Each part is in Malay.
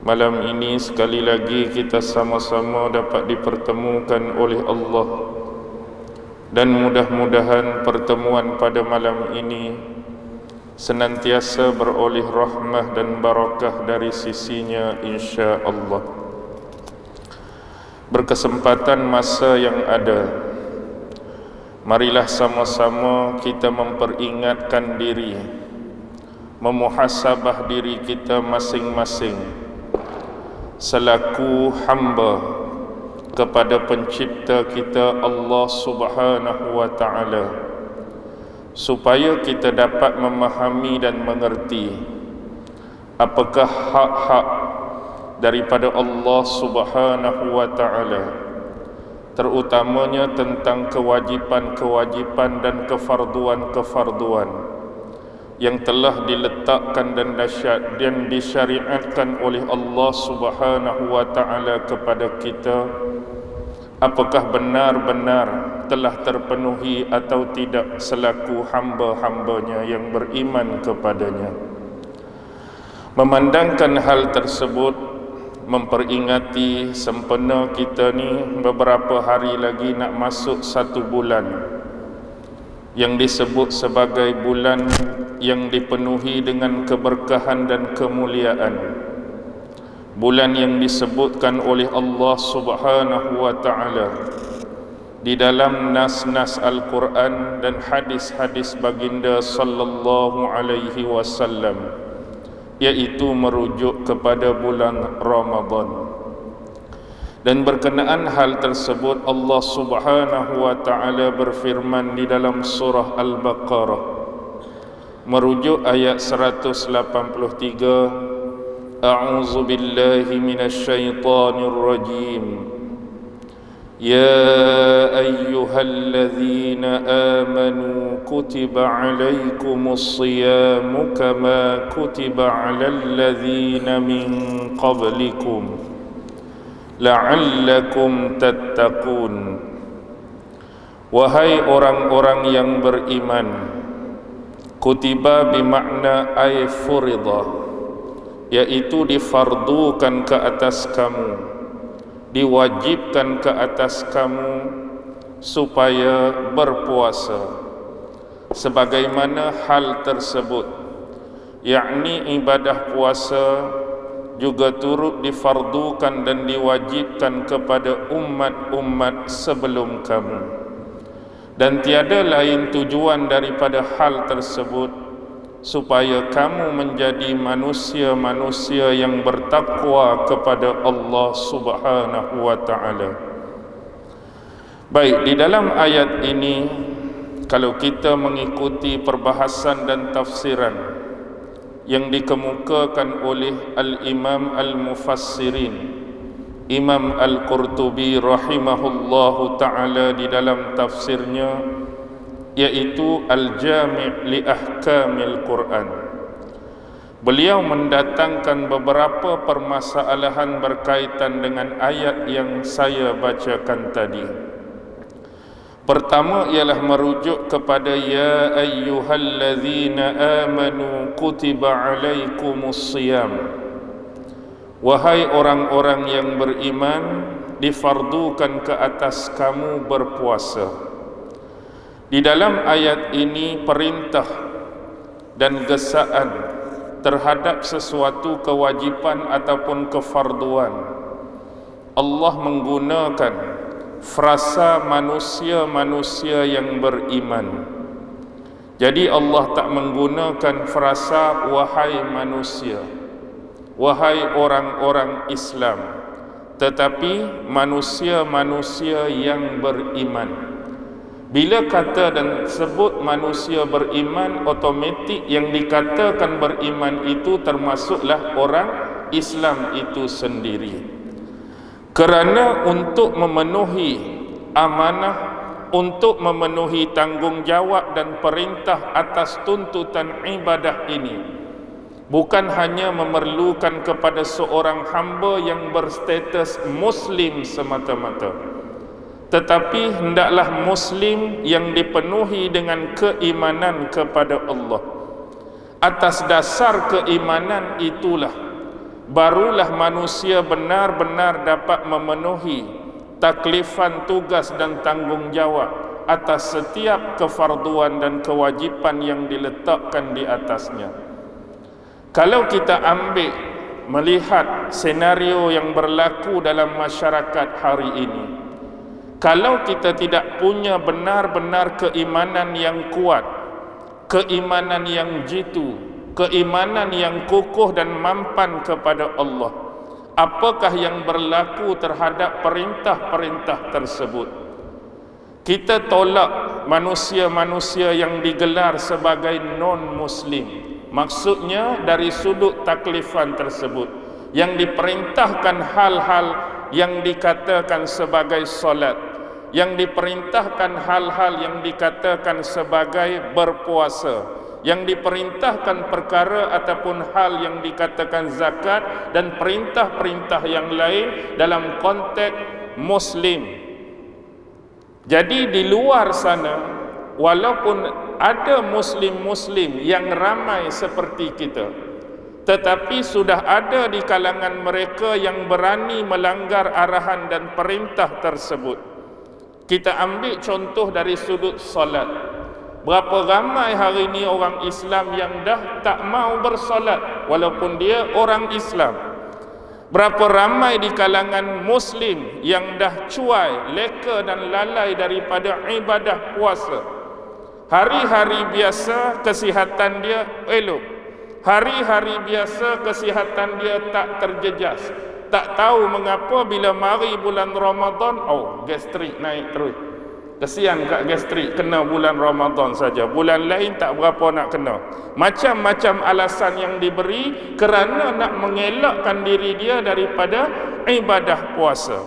Malam ini sekali lagi kita sama-sama dapat dipertemukan oleh Allah, dan mudah-mudahan pertemuan pada malam ini senantiasa beroleh rahmah dan barakah dari sisinya insya-Allah. Berkesempatan masa yang ada, marilah sama-sama kita memperingatkan diri, memuhasabah diri kita masing-masing selaku hamba kepada pencipta kita Allah Subhanahu wa ta'ala, supaya kita dapat memahami dan mengerti apakah hak-hak daripada Allah Subhanahu wa ta'ala, terutamanya tentang kewajipan-kewajipan dan kefarduan-kefarduan yang telah diletakkan dan disyariatkan oleh Allah Subhanahu wa ta'ala kepada kita, apakah benar-benar telah terpenuhi atau tidak selaku hamba-hambanya yang beriman kepadanya. Memandangkan hal tersebut, memperingati sempena kita ni beberapa hari lagi nak masuk 1 bulan yang disebut sebagai bulan yang dipenuhi dengan keberkahan dan kemuliaan, bulan yang disebutkan oleh Allah Subhanahu wa ta'ala di dalam nas-nas Al-Quran dan hadis-hadis baginda sallallahu alaihi wasallam, yaitu merujuk kepada bulan Ramadan. Dan berkenaan hal tersebut, Allah Subhanahu wa ta'ala berfirman di dalam surah Al-Baqarah merujuk ayat 183, A'udzu billahi minasy syaithanir rajim. Ya ayyuhalladzina amanu kutiba 'alaikumus shiyamu kama kutiba 'alal ladzina min qablikum la'allakum tattaqun. Wahai orang-orang yang beriman, kutiba bimakna ay furida, yaitu difardukan ke atas kamu, diwajibkan ke atas kamu supaya berpuasa. Sebagaimana hal tersebut, yakni ibadah puasa juga turut difardukan dan diwajibkan kepada umat-umat sebelum kamu, dan tiada lain tujuan daripada hal tersebut supaya kamu menjadi manusia-manusia yang bertakwa kepada Allah Subhanahu wa ta'ala. Baik, di dalam ayat ini kalau kita mengikuti perbahasan dan tafsiran yang dikemukakan oleh Al-Imam Al-Mufassirin Imam Al-Qurtubi rahimahullahu ta'ala di dalam tafsirnya, yaitu Al-Jami' li Ahkamil Quran, beliau mendatangkan beberapa permasalahan berkaitan dengan ayat yang saya bacakan tadi. Pertama ialah merujuk kepada ya ayyuhalladzina amanu kutiba 'alaikumus shiyam. Wahai orang-orang yang beriman, difardukan ke atas kamu berpuasa. Di dalam ayat ini perintah dan gesaan terhadap sesuatu kewajipan ataupun kefarduan. Allah menggunakan frasa manusia-manusia yang beriman. Jadi Allah tak menggunakan frasa wahai manusia, wahai orang-orang Islam, tetapi manusia-manusia yang beriman. Bila kata dan sebut manusia beriman, otomatik yang dikatakan beriman itu termasuklah orang Islam itu sendiri. Kerana untuk memenuhi amanah, untuk memenuhi tanggungjawab dan perintah atas tuntutan ibadah ini, bukan hanya memerlukan kepada seorang hamba yang berstatus Muslim semata-mata, tetapi hendaklah Muslim yang dipenuhi dengan keimanan kepada Allah. Atas dasar keimanan itulah barulah manusia benar-benar dapat memenuhi taklifan, tugas dan tanggungjawab atas setiap kefarduan dan kewajipan yang diletakkan di atasnya. Kalau kita ambil melihat senario yang berlaku dalam masyarakat hari ini, kalau kita tidak punya benar-benar keimanan yang kuat, keimanan yang jitu, keimanan yang kukuh dan mampan kepada Allah, apakah yang berlaku terhadap perintah-perintah tersebut? Kita tolak manusia-manusia yang digelar sebagai non-muslim. Maksudnya dari sudut taklifan tersebut, yang diperintahkan hal-hal yang dikatakan sebagai solat, yang diperintahkan hal-hal yang dikatakan sebagai berpuasa, yang diperintahkan perkara ataupun hal yang dikatakan zakat dan perintah-perintah yang lain dalam konteks muslim. Jadi di luar sana, walaupun ada muslim-muslim yang ramai seperti kita, tetapi sudah ada di kalangan mereka yang berani melanggar arahan dan perintah tersebut. Kita ambil contoh dari sudut solat. Berapa ramai hari ini orang Islam yang dah tak mau bersolat walaupun dia orang Islam. Berapa ramai di kalangan muslim yang dah cuai, leka dan lalai daripada ibadah puasa. Hari-hari biasa kesihatan dia elok, hari-hari biasa kesihatan dia tak terjejas. Tak tahu mengapa bila mari bulan Ramadan, gastrik naik terus. Kesian kat gastrik kena bulan Ramadan saja, bulan lain tak berapa nak kena. Macam-macam alasan yang diberi kerana nak mengelakkan diri dia daripada ibadah puasa.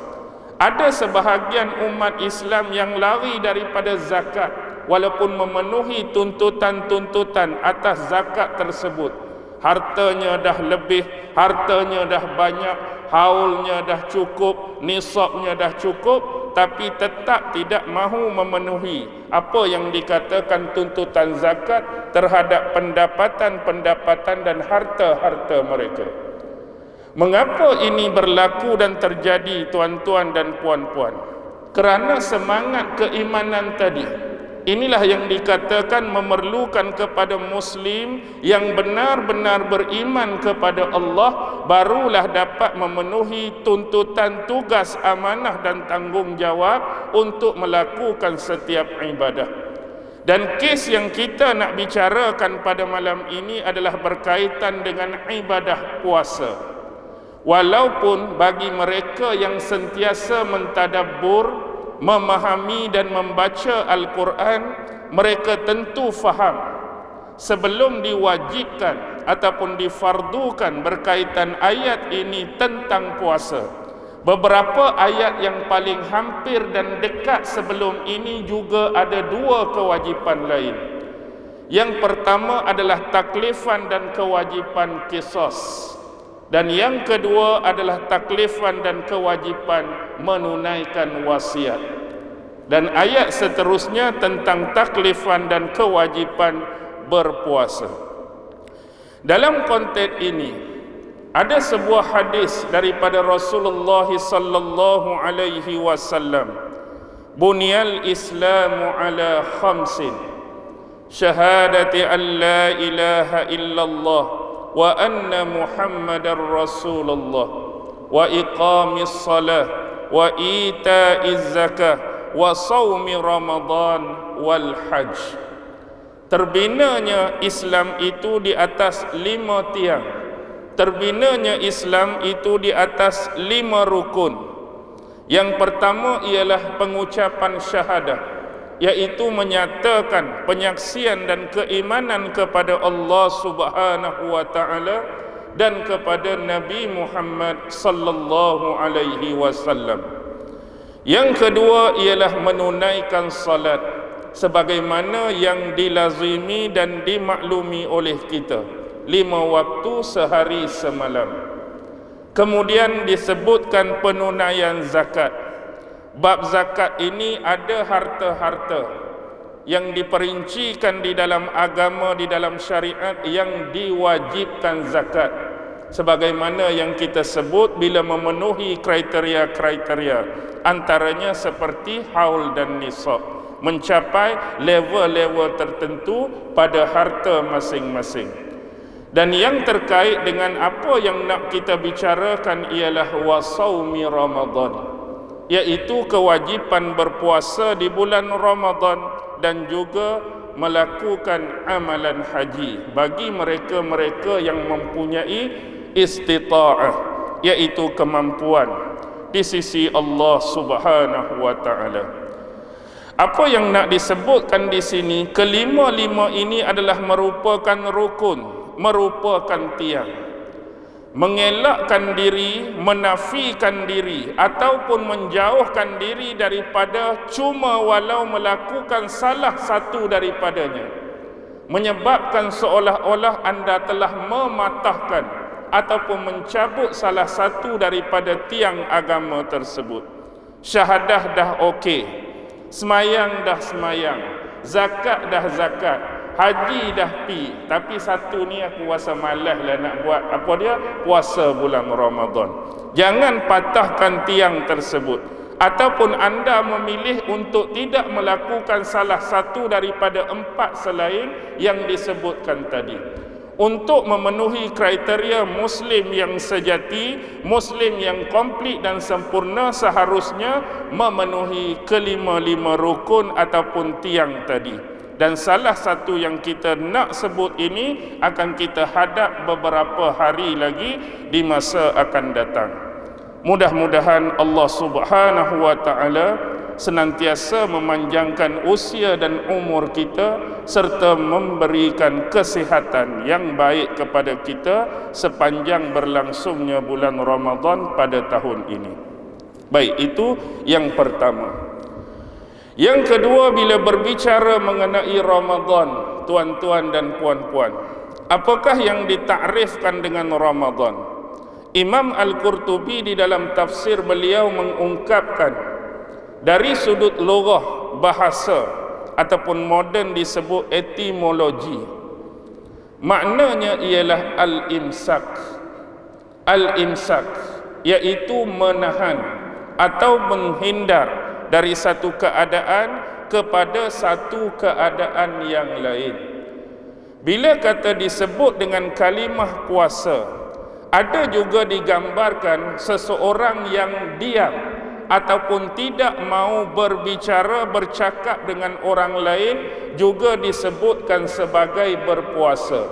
Ada sebahagian umat Islam yang lari daripada zakat walaupun memenuhi tuntutan-tuntutan atas zakat tersebut. Hartanya dah lebih, hartanya dah banyak, haulnya dah cukup, nisabnya dah cukup, tapi tetap tidak mahu memenuhi apa yang dikatakan tuntutan zakat terhadap pendapatan-pendapatan dan harta-harta mereka. Mengapa ini berlaku dan terjadi, tuan-tuan dan puan-puan? Kerana semangat keimanan tadi. Inilah yang dikatakan memerlukan kepada muslim yang benar-benar beriman kepada Allah, barulah dapat memenuhi tuntutan, tugas, amanah dan tanggungjawab untuk melakukan setiap ibadah. Dan kes yang kita nak bicarakan pada malam ini adalah berkaitan dengan ibadah puasa. Walaupun bagi mereka yang sentiasa mentadabbur, memahami dan membaca Al-Quran, mereka tentu faham sebelum diwajibkan ataupun difardukan berkaitan ayat ini tentang puasa, beberapa ayat yang paling hampir dan dekat sebelum ini juga ada dua kewajipan lain. Yang pertama adalah taklifan dan kewajipan qisas, dan yang kedua adalah taklifan dan kewajipan menunaikan wasiat. Dan ayat seterusnya tentang taklifan dan kewajipan berpuasa. Dalam konteks ini ada sebuah hadis daripada Rasulullah sallallahu alaihi wasallam. Bunyal Islamu ala khamsin. Syahadati an la ilaha illallah wa anna Muhammadar Rasulullah wa iqamis salah wa ita'iz zakah wa saumi Ramadan wal hajj. Terbinanya Islam itu di atas 5 tiang. Terbinanya Islam itu di atas 5 rukun. Yang pertama ialah pengucapan syahadah, yaitu menyatakan penyaksian dan keimanan kepada Allah Subhanahu wa taala dan kepada Nabi Muhammad sallallahu alaihi wasallam. Yang kedua ialah menunaikan salat sebagaimana yang dilazimi dan dimaklumi oleh kita, 5 waktu sehari semalam. Kemudian disebutkan penunaian zakat. Bab zakat ini ada harta-harta yang diperincikan di dalam agama, di dalam syariat yang diwajibkan zakat. sebagaimana yang kita sebut bila memenuhi kriteria-kriteria, antaranya seperti haul dan nisab, mencapai level-level tertentu pada harta masing-masing. Dan yang terkait dengan apa yang nak kita bicarakan ialah wasaumi Ramadan, iaitu kewajipan berpuasa di bulan Ramadan dan juga melakukan amalan haji bagi mereka-mereka yang mempunyai istita'ah, iaitu kemampuan di sisi Allah Subhanahu wa taala. Apa yang nak disebutkan di sini, kelima-lima ini adalah merupakan rukun, merupakan tiang. Mengelakkan diri, menafikan diri ataupun menjauhkan diri daripada cuma walau melakukan salah satu daripadanya, menyebabkan seolah-olah anda telah mematahkan ataupun mencabut salah satu daripada tiang agama tersebut. Syahadah dah okey, semayang dah semayang, zakat dah zakat, haji dah pi, tapi satu ni aku rasa malas lah nak buat. Apa dia? Puasa bulan Ramadan. Jangan patahkan tiang tersebut. Ataupun anda memilih untuk tidak melakukan salah satu daripada 4 selain yang disebutkan tadi. Untuk memenuhi kriteria Muslim yang sejati, Muslim yang komplit dan sempurna, seharusnya memenuhi kelima-lima rukun ataupun tiang tadi. Dan salah satu yang kita nak sebut ini akan kita hadap beberapa hari lagi di masa akan datang. Mudah-mudahan Allah Subhanahu wa taala senantiasa memanjangkan usia dan umur kita serta memberikan kesihatan yang baik kepada kita sepanjang berlangsungnya bulan Ramadan pada tahun ini. Baik, itu yang pertama. Yang kedua, bila berbicara mengenai Ramadan, tuan-tuan dan puan-puan, apakah yang ditakrifkan dengan Ramadan? Imam Al-Qurtubi di dalam tafsir beliau mengungkapkan dari sudut lughah, bahasa ataupun moden disebut etimologi, maknanya ialah al-imsak. Al-imsak iaitu menahan atau menghindar dari satu keadaan kepada satu keadaan yang lain. Bila kata disebut dengan kalimah puasa, ada juga digambarkan seseorang yang diam ataupun tidak mau berbicara, bercakap dengan orang lain, juga disebutkan sebagai berpuasa.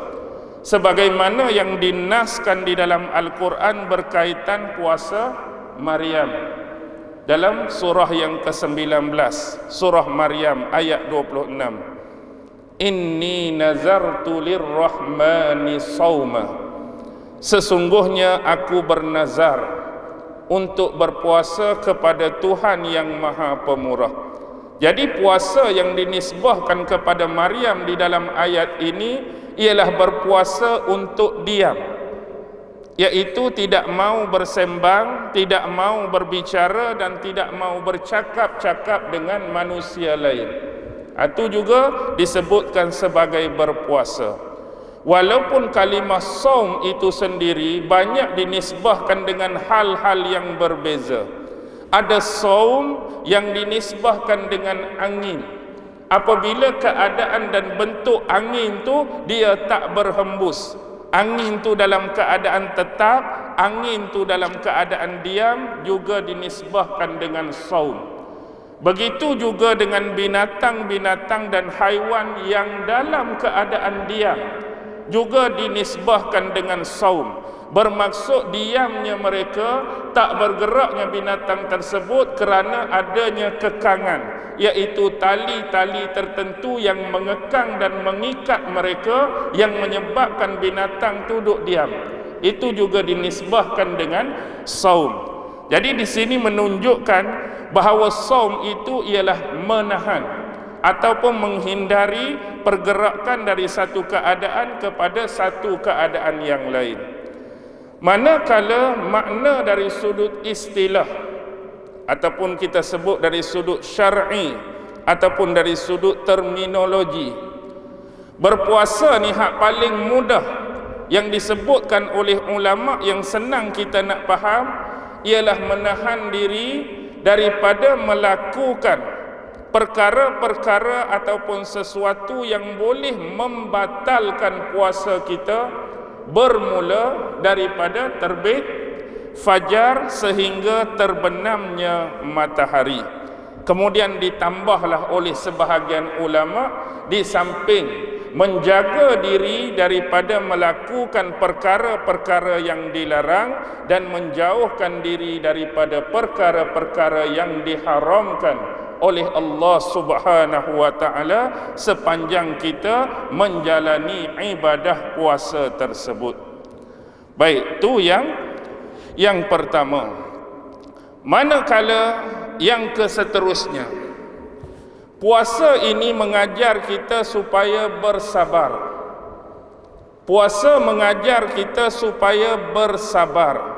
Sebagaimana yang dinaskan di dalam Al-Quran berkaitan puasa Maryam dalam surah yang ke-19, surah Maryam ayat 26. Inni nazartu lirrahmani sawma, sesungguhnya aku bernazar untuk berpuasa kepada Tuhan yang Maha Pemurah. Jadi puasa yang dinisbahkan kepada Maryam di dalam ayat ini ialah berpuasa untuk diam, iaitu tidak mau bersembang, tidak mau berbicara dan tidak mau bercakap-cakap dengan manusia lain. Itu juga disebutkan sebagai berpuasa. Walaupun kalimah saum itu sendiri banyak dinisbahkan dengan hal-hal yang berbeza. Ada saum yang dinisbahkan dengan angin. Apabila keadaan dan bentuk angin tu dia tak berhembus, angin tu dalam keadaan tetap, angin tu dalam keadaan diam, juga dinisbahkan dengan saum. Begitu juga dengan binatang-binatang dan haiwan yang dalam keadaan diam, juga dinisbahkan dengan saum. Bermaksud diamnya mereka, tak bergeraknya binatang tersebut kerana adanya kekangan, iaitu tali-tali tertentu yang mengekang dan mengikat mereka, yang menyebabkan binatang duduk diam. Itu juga dinisbahkan dengan saum. Jadi di sini menunjukkan bahawa saum itu ialah menahan ataupun menghindari pergerakan dari satu keadaan kepada satu keadaan yang lain. Manakala makna dari sudut istilah ataupun kita sebut dari sudut syar'i ataupun dari sudut terminologi, berpuasa ni hak paling mudah yang disebutkan oleh ulama yang senang kita nak faham ialah menahan diri daripada melakukan perkara-perkara ataupun sesuatu yang boleh membatalkan puasa kita bermula daripada terbit fajar sehingga terbenamnya matahari. Kemudian ditambahlah oleh sebahagian ulama, di samping menjaga diri daripada melakukan perkara-perkara yang dilarang dan menjauhkan diri daripada perkara-perkara yang diharamkan oleh Allah Subhanahu wa taala sepanjang kita menjalani ibadah puasa tersebut. Baik, tu yang pertama. Manakala yang keseterusnya, puasa ini mengajar kita supaya bersabar. Puasa mengajar kita supaya bersabar.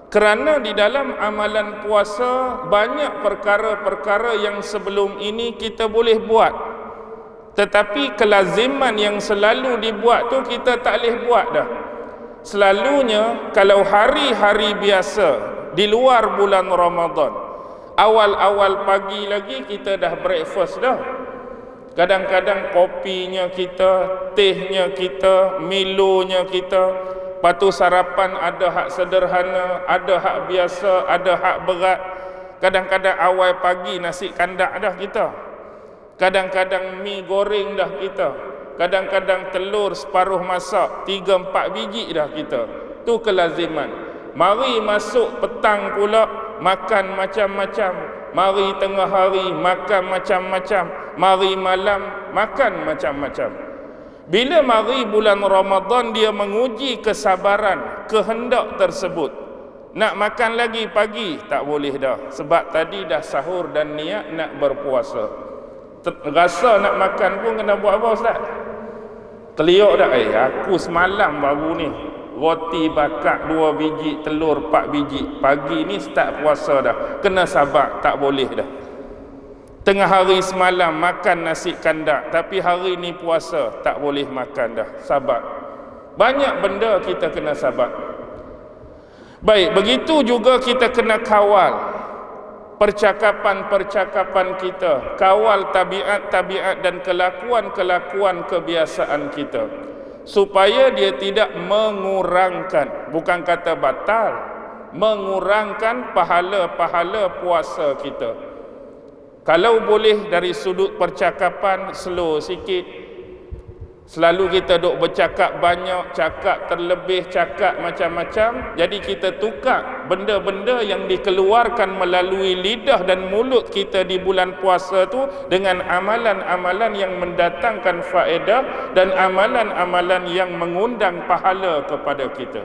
Kerana di dalam amalan puasa banyak perkara-perkara yang sebelum ini kita boleh buat, tetapi kelaziman yang selalu dibuat tu kita tak boleh buat dah. Selalunya kalau hari-hari biasa di luar bulan Ramadan, awal-awal pagi lagi kita dah breakfast dah. Kadang-kadang kopinya kita, tehnya kita, milonya kita. Lepas tu sarapan ada hak sederhana, ada hak biasa, ada hak berat. Kadang-kadang awal pagi nasi kandak dah kita. Kadang-kadang mi goreng dah kita. Kadang-kadang telur separuh masak, 3-4 biji dah kita. Tu kelaziman. Mari masuk petang pula makan macam-macam. Mari tengah hari makan macam-macam. Mari malam makan macam-macam. Bila mari bulan Ramadan, dia menguji kesabaran kehendak tersebut. Nak makan lagi pagi tak boleh dah, sebab tadi dah sahur dan niat nak berpuasa. Rasa nak makan pun kena buat apa Ustaz? Teliuk dah, aku semalam baru ni roti bakar 2 biji, telur 4 biji. Pagi ni start puasa dah. Kena sabar, tak boleh dah. Tengah hari semalam makan nasi kandak, tapi hari ni puasa, tak boleh makan dah. Sabar. Banyak benda kita kena sabar. Baik, begitu juga kita kena kawal percakapan-percakapan kita, kawal tabiat-tabiat dan kelakuan-kelakuan kebiasaan kita, supaya dia tidak mengurangkan, bukan kata batal, mengurangkan pahala-pahala puasa kita. Kalau boleh dari sudut percakapan, slow sikit. Selalu kita duk bercakap banyak, cakap terlebih, cakap macam-macam. Jadi kita tukar benda-benda yang dikeluarkan melalui lidah dan mulut kita di bulan puasa tu dengan amalan-amalan yang mendatangkan faedah dan amalan-amalan yang mengundang pahala kepada kita.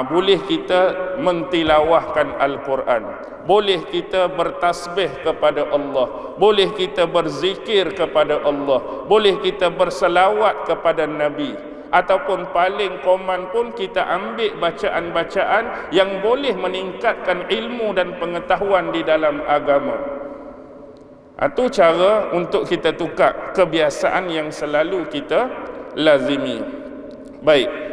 Boleh kita mentilawahkan Al-Quran, boleh kita bertasbih kepada Allah, boleh kita berzikir kepada Allah, boleh kita berselawat kepada Nabi, ataupun paling koman pun kita ambil bacaan-bacaan yang boleh meningkatkan ilmu dan pengetahuan di dalam agama. Itu cara untuk kita tukar kebiasaan yang selalu kita lazimi. Baik,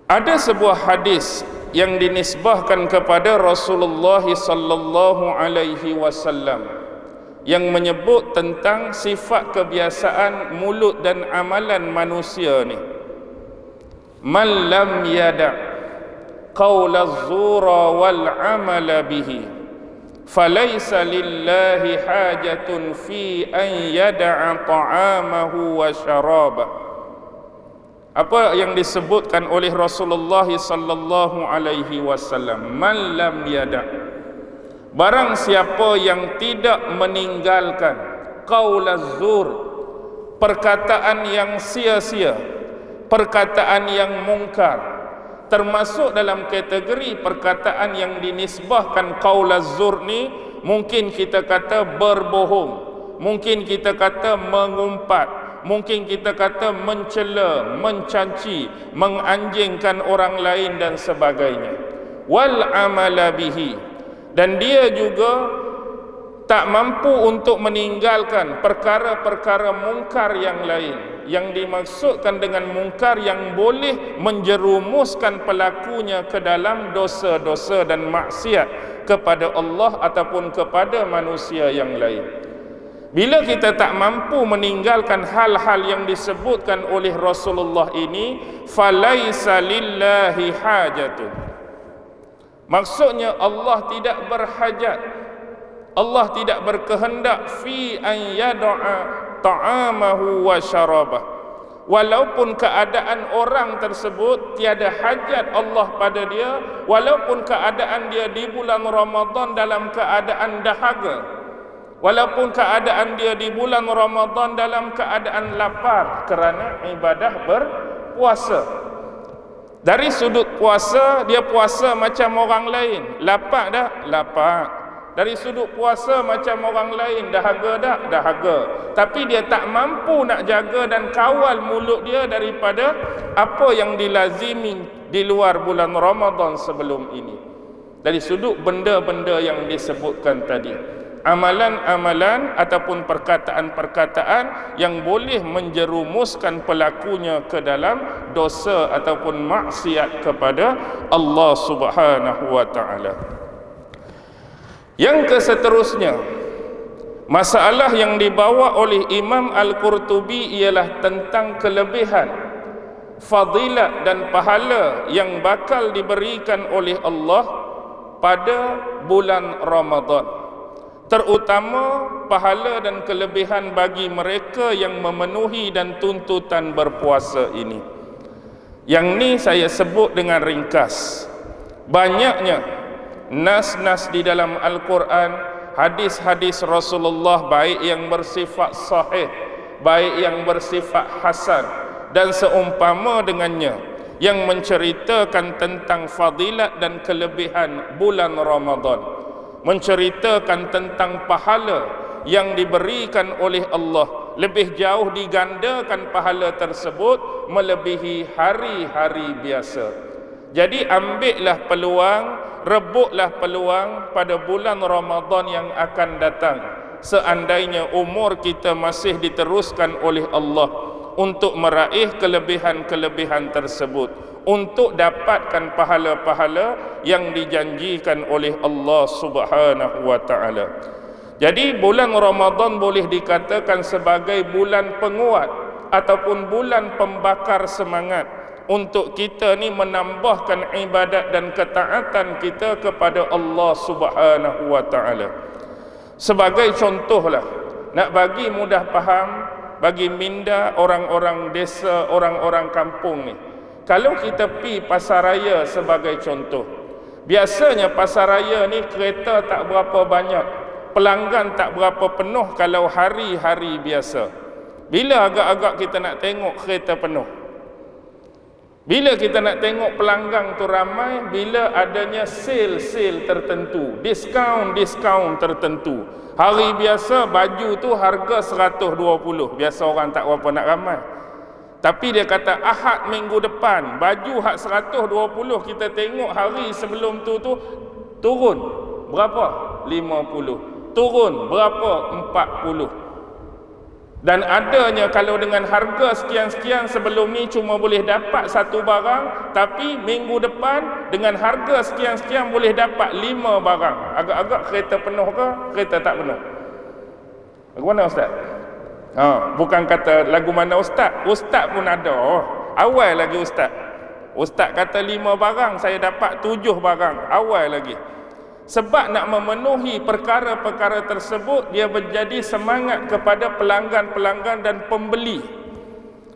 ada sebuah hadis yang dinisbahkan kepada Rasulullah sallallahu alaihi wasallam yang menyebut tentang sifat kebiasaan mulut dan amalan manusia ni. Man lam yada' qaula az-zura wal 'amala bihi falaysa lillahi hajatun fi an yada'a ta'amahu wa syarabahu. Apa yang disebutkan oleh Rasulullah sallallahu alaihi wasallam, man lam yada', barang siapa yang tidak meninggalkan qaulaz zur, perkataan yang sia-sia, perkataan yang mungkar, termasuk dalam kategori perkataan yang dinisbahkan qaulaz zur ni, mungkin kita kata berbohong, mungkin kita kata mengumpat, mungkin kita kata mencela, mencaci, menganjingkan orang lain dan sebagainya. Wal amala bihi, dan dia juga tak mampu untuk meninggalkan perkara-perkara mungkar yang lain. Yang dimaksudkan dengan mungkar yang boleh menjerumuskan pelakunya ke dalam dosa-dosa dan maksiat kepada Allah ataupun kepada manusia yang lain. Bila kita tak mampu meninggalkan hal-hal yang disebutkan oleh Rasulullah ini, falaisa lillahi hajatun. Maksudnya Allah tidak berhajat, Allah tidak berkehendak fi an yada'a ta'amahu wa syarabah. Walaupun keadaan orang tersebut tiada hajat Allah pada dia, walaupun keadaan dia di bulan Ramadan dalam keadaan dahaga, walaupun keadaan dia di bulan Ramadan dalam keadaan lapar kerana ibadah berpuasa. Dari sudut puasa, dia puasa macam orang lain. Lapar dah? Lapar. Dari sudut puasa macam orang lain. Dahaga tak? Dahaga. Tapi dia tak mampu nak jaga dan kawal mulut dia daripada apa yang dilazimi di luar bulan Ramadan sebelum ini. Dari sudut benda-benda yang disebutkan tadi, amalan-amalan ataupun perkataan-perkataan yang boleh menjerumuskan pelakunya ke dalam dosa ataupun maksiat kepada Allah Subhanahu wa taala. Yang keseterusnya, masalah yang dibawa oleh Imam Al-Qurtubi ialah tentang kelebihan, fadilat dan pahala yang bakal diberikan oleh Allah pada bulan Ramadan, terutama pahala dan kelebihan bagi mereka yang memenuhi dan tuntutan berpuasa ini. Yang ni saya sebut dengan ringkas. Banyaknya nas-nas di dalam Al-Quran, hadis-hadis Rasulullah, baik yang bersifat sahih, baik yang bersifat hasan dan seumpama dengannya, yang menceritakan tentang fadilat dan kelebihan bulan Ramadan, menceritakan tentang pahala yang diberikan oleh Allah. Lebih jauh digandakan pahala tersebut melebihi hari-hari biasa. Jadi ambillah peluang, rebutlah peluang pada bulan Ramadan yang akan datang, seandainya umur kita masih diteruskan oleh Allah, untuk meraih kelebihan-kelebihan tersebut, untuk dapatkan pahala-pahala yang dijanjikan oleh Allah Subhanahu wa taala. Jadi bulan Ramadan boleh dikatakan sebagai bulan penguat ataupun bulan pembakar semangat untuk kita ni menambahkan ibadat dan ketaatan kita kepada Allah Subhanahu wa taala. Sebagai contohlah, nak bagi mudah faham, bagi minda orang-orang desa, orang-orang kampung ni, kalau kita pi pasar raya sebagai contoh, biasanya pasar raya ni kereta tak berapa banyak, pelanggan tak berapa penuh kalau hari-hari biasa. Bila agak-agak kita nak tengok kereta penuh? Bila kita nak tengok pelanggan tu ramai? Bila adanya sale-sale tertentu, diskaun tertentu. Hari biasa baju tu harga 120, biasa orang tak berapa nak ramai. Tapi dia kata Ahad minggu depan baju hak 120, kita tengok hari sebelum tu turun berapa? 50. Turun berapa? 40. Dan adanya kalau dengan harga sekian-sekian sebelum ni cuma boleh dapat satu barang, tapi minggu depan dengan harga sekian-sekian boleh dapat 5 barang. Agak-agak kereta penuh ke? Kereta tak penuh. Lagu mana Ustaz? Bukan kata lagu mana Ustaz. Ustaz pun ada. Awal lagi Ustaz. Ustaz kata 5 barang, saya dapat 7 barang. Awal lagi. Sebab nak memenuhi perkara-perkara tersebut, dia menjadi semangat kepada pelanggan-pelanggan dan pembeli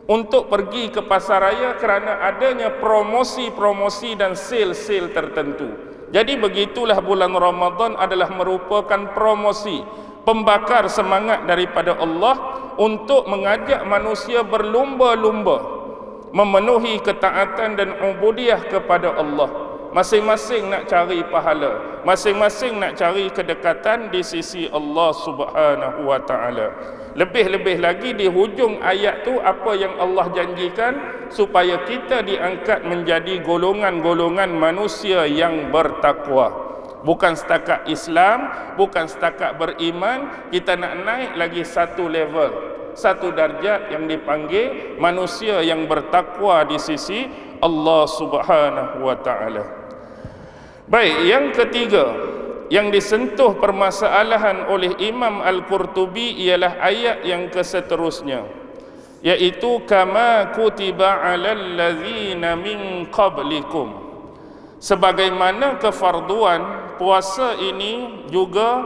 untuk pergi ke pasar raya kerana adanya promosi-promosi dan sale-sale tertentu. Jadi begitulah bulan Ramadan adalah merupakan promosi, pembakar semangat daripada Allah untuk mengajak manusia berlumba-lumba memenuhi ketaatan dan ubudiah kepada Allah. Masing-masing nak cari pahala, masing-masing nak cari kedekatan di sisi Allah Subhanahu wa taala. Lebih-lebih lagi di hujung ayat tu apa yang Allah janjikan, supaya kita diangkat menjadi golongan-golongan manusia yang bertakwa. Bukan setakat Islam, bukan setakat beriman, kita nak naik lagi satu level, satu darjat yang dipanggil manusia yang bertakwa di sisi Allah Subhanahu wa taala. Baik, yang ketiga yang disentuh permasalahan oleh Imam Al-Qurtubi ialah ayat yang keseterusnya, iaitu kama kutiba 'alal ladzina min qablikum. Sebagaimana kefarduan puasa ini juga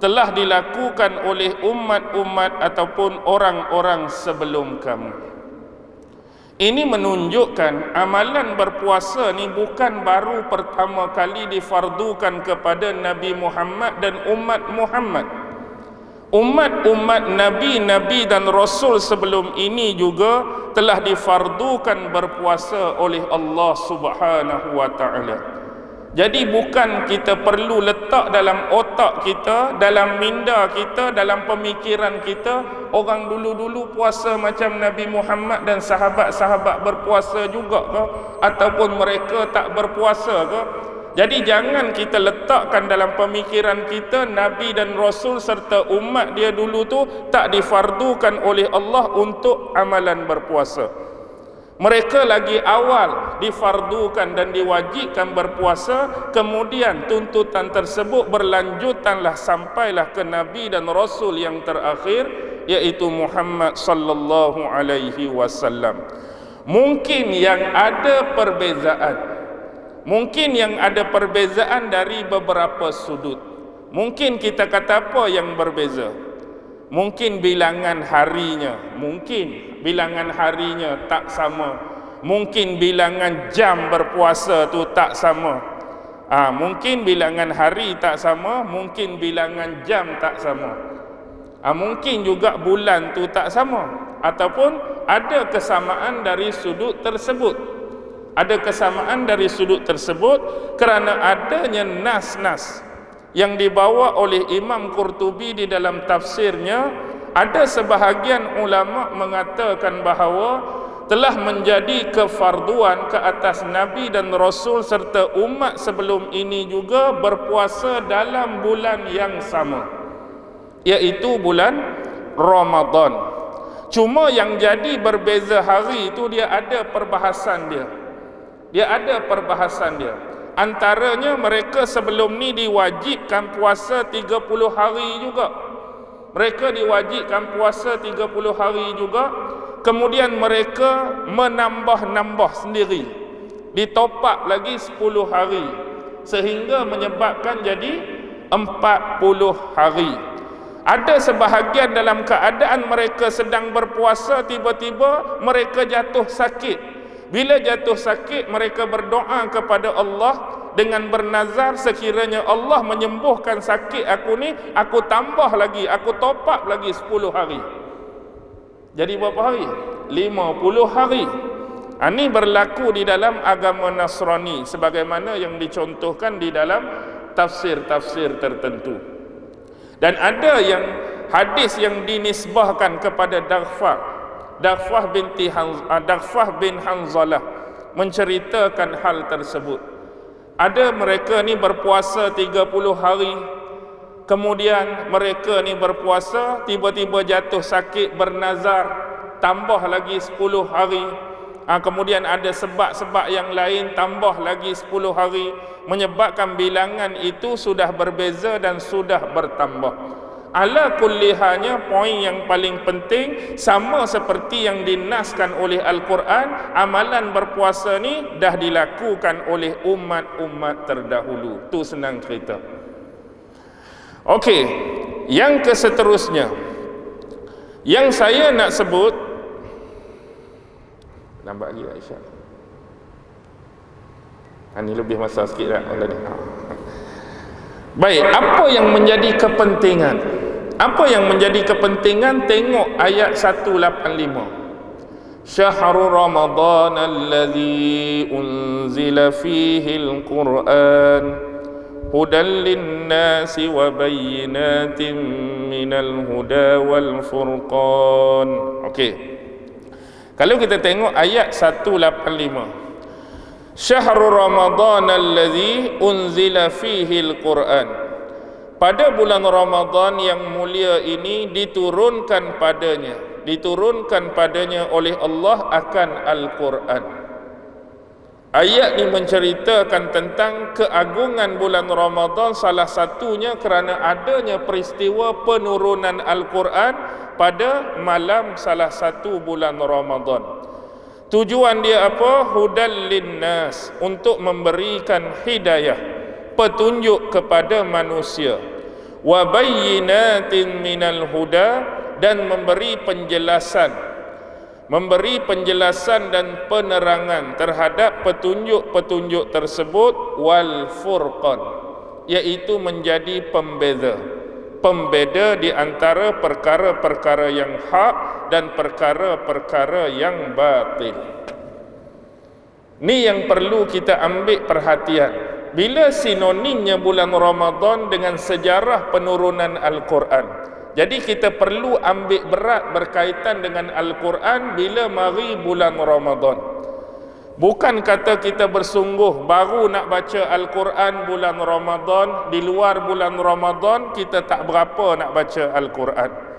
telah dilakukan oleh umat-umat ataupun orang-orang sebelum kamu. Ini menunjukkan amalan berpuasa ni bukan baru pertama kali difardukan kepada Nabi Muhammad dan umat Muhammad. Umat-umat Nabi-Nabi dan Rasul sebelum ini juga telah difardukan berpuasa oleh Allah Subhanahu wa ta'ala. Jadi bukan kita perlu letak dalam otak kita, dalam minda kita, dalam pemikiran kita, orang dulu-dulu puasa macam Nabi Muhammad dan sahabat-sahabat berpuasa juga ke? Ataupun mereka tak berpuasa ke? Jadi jangan kita letakkan dalam pemikiran kita Nabi dan Rasul serta umat dia dulu tu tak difardukan oleh Allah untuk amalan berpuasa. Mereka lagi awal difardukan dan diwajibkan berpuasa, kemudian tuntutan tersebut berlanjutanlah sampailah ke Nabi dan Rasul yang terakhir, iaitu Muhammad sallallahu alaihi wasallam. Mungkin yang ada perbezaan dari beberapa sudut. Mungkin kita kata apa yang berbeza? Mungkin bilangan harinya, tak sama. Mungkin bilangan jam berpuasa tu tak sama. Mungkin bilangan hari tak sama, mungkin bilangan jam tak sama. Mungkin juga bulan tu tak sama, ataupun ada kesamaan dari sudut tersebut. Ada kesamaan dari sudut tersebut kerana adanya nas-nas yang dibawa oleh Imam Qurtubi di dalam tafsirnya. Ada sebahagian ulama mengatakan bahawa telah menjadi kefarduan ke atas Nabi dan Rasul serta umat sebelum ini juga berpuasa dalam bulan yang sama, iaitu bulan Ramadan. Cuma yang jadi berbeza hari itu dia ada perbahasan dia. Antaranya mereka sebelum ni diwajibkan puasa 30 hari juga. Mereka diwajibkan puasa 30 hari juga. Kemudian mereka menambah-nambah sendiri, ditopak lagi 10 hari, sehingga menyebabkan jadi 40 hari. Ada sebahagian dalam keadaan mereka sedang berpuasa, tiba-tiba mereka jatuh sakit. Bila jatuh sakit, mereka berdoa kepada Allah dengan bernazar, sekiranya Allah menyembuhkan sakit aku ni, aku tambah lagi, aku top up lagi 10 hari. Jadi berapa hari? 50 hari. Ini berlaku di dalam agama Nasrani, sebagaimana yang dicontohkan di dalam tafsir-tafsir tertentu. Dan ada yang hadis yang dinisbahkan kepada Daghfah bin Hanzalah menceritakan hal tersebut. Ada mereka ni berpuasa 30 hari, kemudian mereka ni berpuasa, tiba-tiba jatuh sakit, bernazar tambah lagi 10 hari. Kemudian ada sebab-sebab yang lain tambah lagi 10 hari, menyebabkan bilangan itu sudah berbeza dan sudah bertambah. Ala kullihanya, poin yang paling penting, sama seperti yang dinaskan oleh Al-Quran, amalan berpuasa ni dah dilakukan oleh umat-umat terdahulu. Tu senang cerita. Okey, yang keseterusnya yang saya nak sebut, nampak lagi tak Aisyah? Ini lebih masa sikit lah. Baik, apa yang menjadi kepentingan? Apa yang menjadi kepentingan? Tengok ayat 185. Syahrul Ramadan alladzi unzila fihi al-Quran hudan lin-nasi wa bayyinatin minal huda wal furqan. Okey. Kalau kita tengok ayat 185. Syahrul Ramadan alladzi unzila fihi al-Quran. Pada bulan Ramadan yang mulia ini diturunkan padanya oleh Allah akan Al-Quran. Ayat ini menceritakan tentang keagungan bulan Ramadan, salah satunya kerana adanya peristiwa penurunan Al-Quran pada malam salah satu bulan Ramadan. Tujuan dia apa? Hudal linnas, untuk memberikan hidayah, petunjuk kepada manusia. Wa bayyinatin minal huda, dan memberi penjelasan dan penerangan terhadap petunjuk-petunjuk tersebut. Wal furqan, iaitu menjadi pembeda di antara perkara-perkara yang hak dan perkara-perkara yang batil. Ni yang perlu kita ambil perhatian. Bila sinonimnya bulan Ramadan dengan sejarah penurunan Al-Quran, jadi kita perlu ambil berat berkaitan dengan Al-Quran bila mari bulan Ramadan. Bukan kata kita bersungguh baru nak baca Al-Quran bulan Ramadan, di luar bulan Ramadan kita tak berapa nak baca Al-Quran.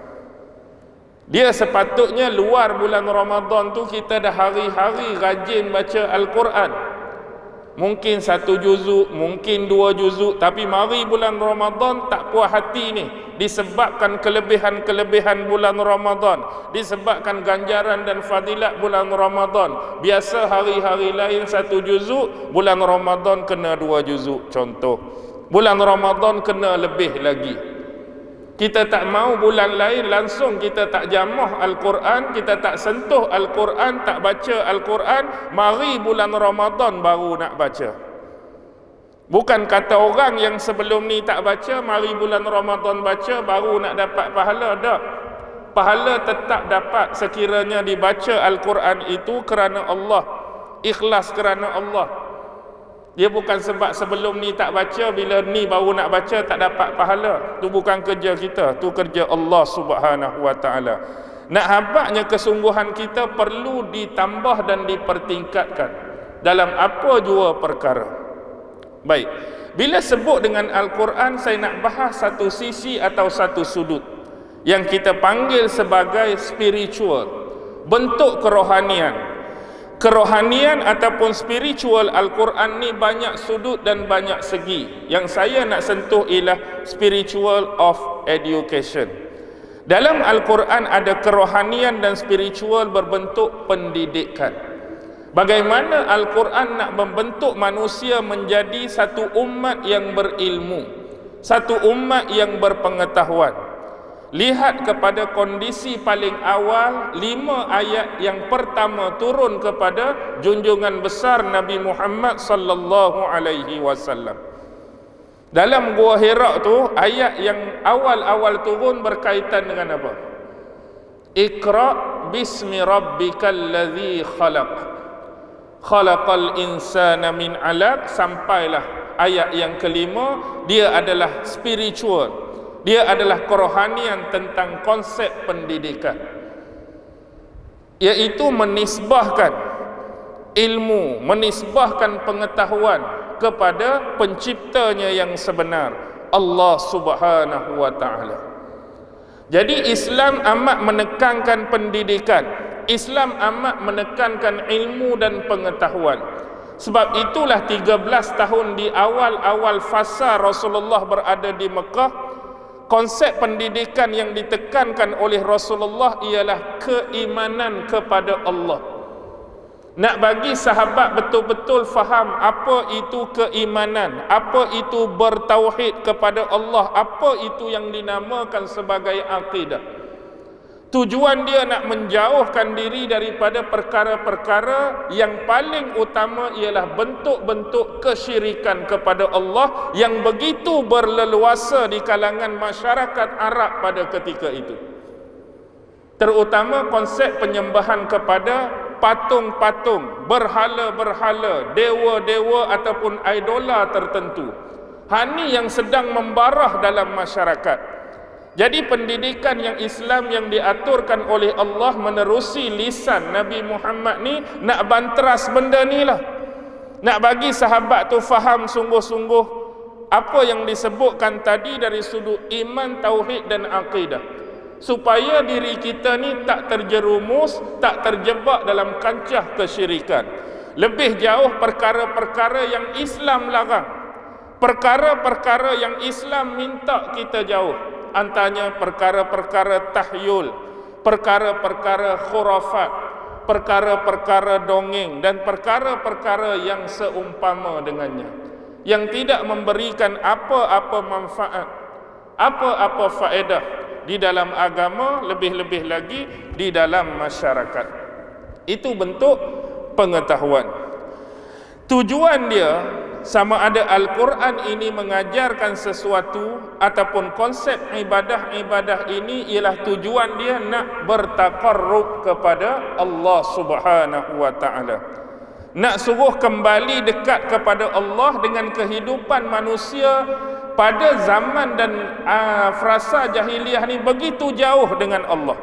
Dia sepatutnya luar bulan Ramadan tu kita dah hari-hari rajin baca Al-Quran. Mungkin 1 juzuk, mungkin 2 juzuk, tapi mari bulan Ramadan tak puas hati ni, disebabkan kelebihan-kelebihan bulan Ramadan, disebabkan ganjaran dan fadilat bulan Ramadan. Biasa hari-hari lain 1 juzuk, bulan Ramadan kena 2 juzuk contoh. Bulan Ramadan kena lebih lagi. Kita tak mau bulan lain langsung kita tak jamah Al-Quran, kita tak sentuh Al-Quran, tak baca Al-Quran, mari bulan Ramadan baru nak baca. Bukan kata orang yang sebelum ni tak baca, mari bulan Ramadan baca baru nak dapat pahala. Tak. Pahala tetap dapat sekiranya dibaca Al-Quran itu kerana Allah, ikhlas kerana Allah. Dia bukan sebab sebelum ni tak baca, bila ni baru nak baca tak dapat pahala. Tu bukan kerja kita, tu kerja Allah Subhanahu wa taala. Nak habaknya kesungguhan kita perlu ditambah dan dipertingkatkan dalam apa jua perkara. Baik, bila sebut dengan Al-Quran, saya nak bahas satu sisi atau satu sudut yang kita panggil sebagai spiritual, bentuk kerohanian. Kerohanian ataupun spiritual Al-Quran ni banyak sudut dan banyak segi. Yang saya nak sentuh ialah spiritual of education. Dalam Al-Quran ada kerohanian dan spiritual berbentuk pendidikan. Bagaimana Al-Quran nak membentuk manusia menjadi satu umat yang berilmu, satu umat yang berpengetahuan. Lihat kepada kondisi paling awal, 5 ayat yang pertama turun kepada junjungan besar Nabi Muhammad sallallahu alaihi wasallam. Dalam Gua Hira tu, ayat yang awal-awal turun berkaitan dengan apa? Iqra bismi rabbikal ladzi khalaq. Khalaqal insana min 'alaq, sampailah ayat yang kelima. Dia adalah spiritual. Dia adalah kerohanian tentang konsep pendidikan, iaitu menisbahkan ilmu, menisbahkan pengetahuan kepada penciptanya yang sebenar, Allah Subhanahu wa taala. Jadi Islam amat menekankan pendidikan, Islam amat menekankan ilmu dan pengetahuan. Sebab itulah 13 tahun di awal-awal fasa Rasulullah berada di Mekah, konsep pendidikan yang ditekankan oleh Rasulullah ialah keimanan kepada Allah. Nak bagi sahabat betul-betul faham apa itu keimanan, apa itu bertauhid kepada Allah, apa itu yang dinamakan sebagai akidah. Tujuan dia nak menjauhkan diri daripada perkara-perkara yang paling utama ialah bentuk-bentuk kesyirikan kepada Allah yang begitu berleluasa di kalangan masyarakat Arab pada ketika itu. Terutama konsep penyembahan kepada patung-patung, berhala-berhala, dewa-dewa ataupun idola tertentu. Ini yang sedang membarah dalam masyarakat. Jadi pendidikan yang Islam yang diaturkan oleh Allah menerusi lisan Nabi Muhammad ni nak banteras benda ni lah. Nak bagi sahabat tu faham sungguh-sungguh apa yang disebutkan tadi dari sudut iman, tauhid dan akidah, supaya diri kita ni tak terjerumus, tak terjebak dalam kancah kesyirikan. Lebih jauh perkara-perkara yang Islam larang, perkara-perkara yang Islam minta kita jauh, antaranya perkara-perkara tahyul, perkara-perkara khurafat, perkara-perkara dongeng dan perkara-perkara yang seumpama dengannya, yang tidak memberikan apa-apa manfaat, apa-apa faedah di dalam agama, lebih-lebih lagi di dalam masyarakat. Itu bentuk pengetahuan. Tujuan dia, sama ada Al-Quran ini mengajarkan sesuatu ataupun konsep ibadah-ibadah ini, ialah tujuan dia nak bertaqarrub kepada Allah Subhanahu wa ta'ala, nak suruh kembali dekat kepada Allah dengan kehidupan manusia pada zaman dan frasa jahiliah ni begitu jauh dengan Allah.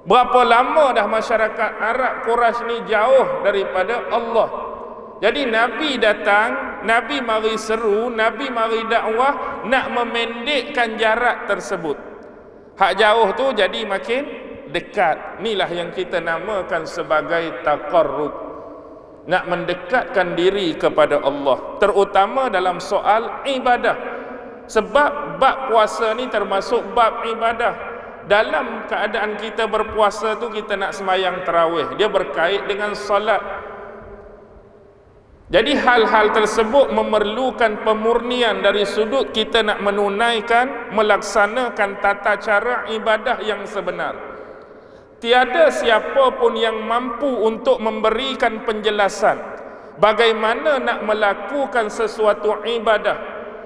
Berapa lama dah masyarakat Arab Quraisy ni jauh daripada Allah. Jadi Nabi datang, Nabi mari seru, Nabi mari dakwah nak memendekkan jarak tersebut. Hak jauh tu jadi makin dekat. Inilah yang kita namakan sebagai taqarrub, nak mendekatkan diri kepada Allah, terutama dalam soal ibadah. Sebab bab puasa ni termasuk bab ibadah. Dalam keadaan kita berpuasa tu, kita nak sembahyang tarawih, dia berkait dengan solat. Jadi hal-hal tersebut memerlukan pemurnian dari sudut kita nak menunaikan, melaksanakan tata cara ibadah yang sebenar. Tiada siapa pun yang mampu untuk memberikan penjelasan bagaimana nak melakukan sesuatu ibadah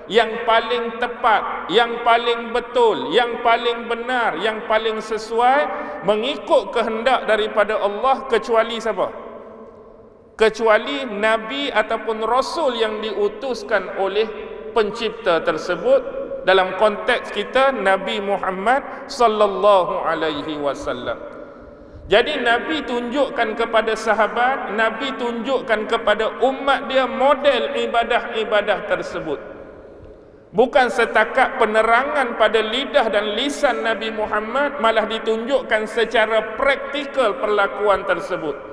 yang paling tepat, yang paling betul, yang paling benar, yang paling sesuai mengikut kehendak daripada Allah, kecuali siapa? Kecuali Nabi ataupun Rasul yang diutuskan oleh pencipta tersebut. Dalam konteks kita, Nabi Muhammad sallallahu alaihi wasallam. Jadi Nabi tunjukkan kepada sahabat, Nabi tunjukkan kepada umat dia model ibadah-ibadah tersebut. Bukan setakat penerangan pada lidah dan lisan Nabi Muhammad, malah ditunjukkan secara praktikal perlakuan tersebut.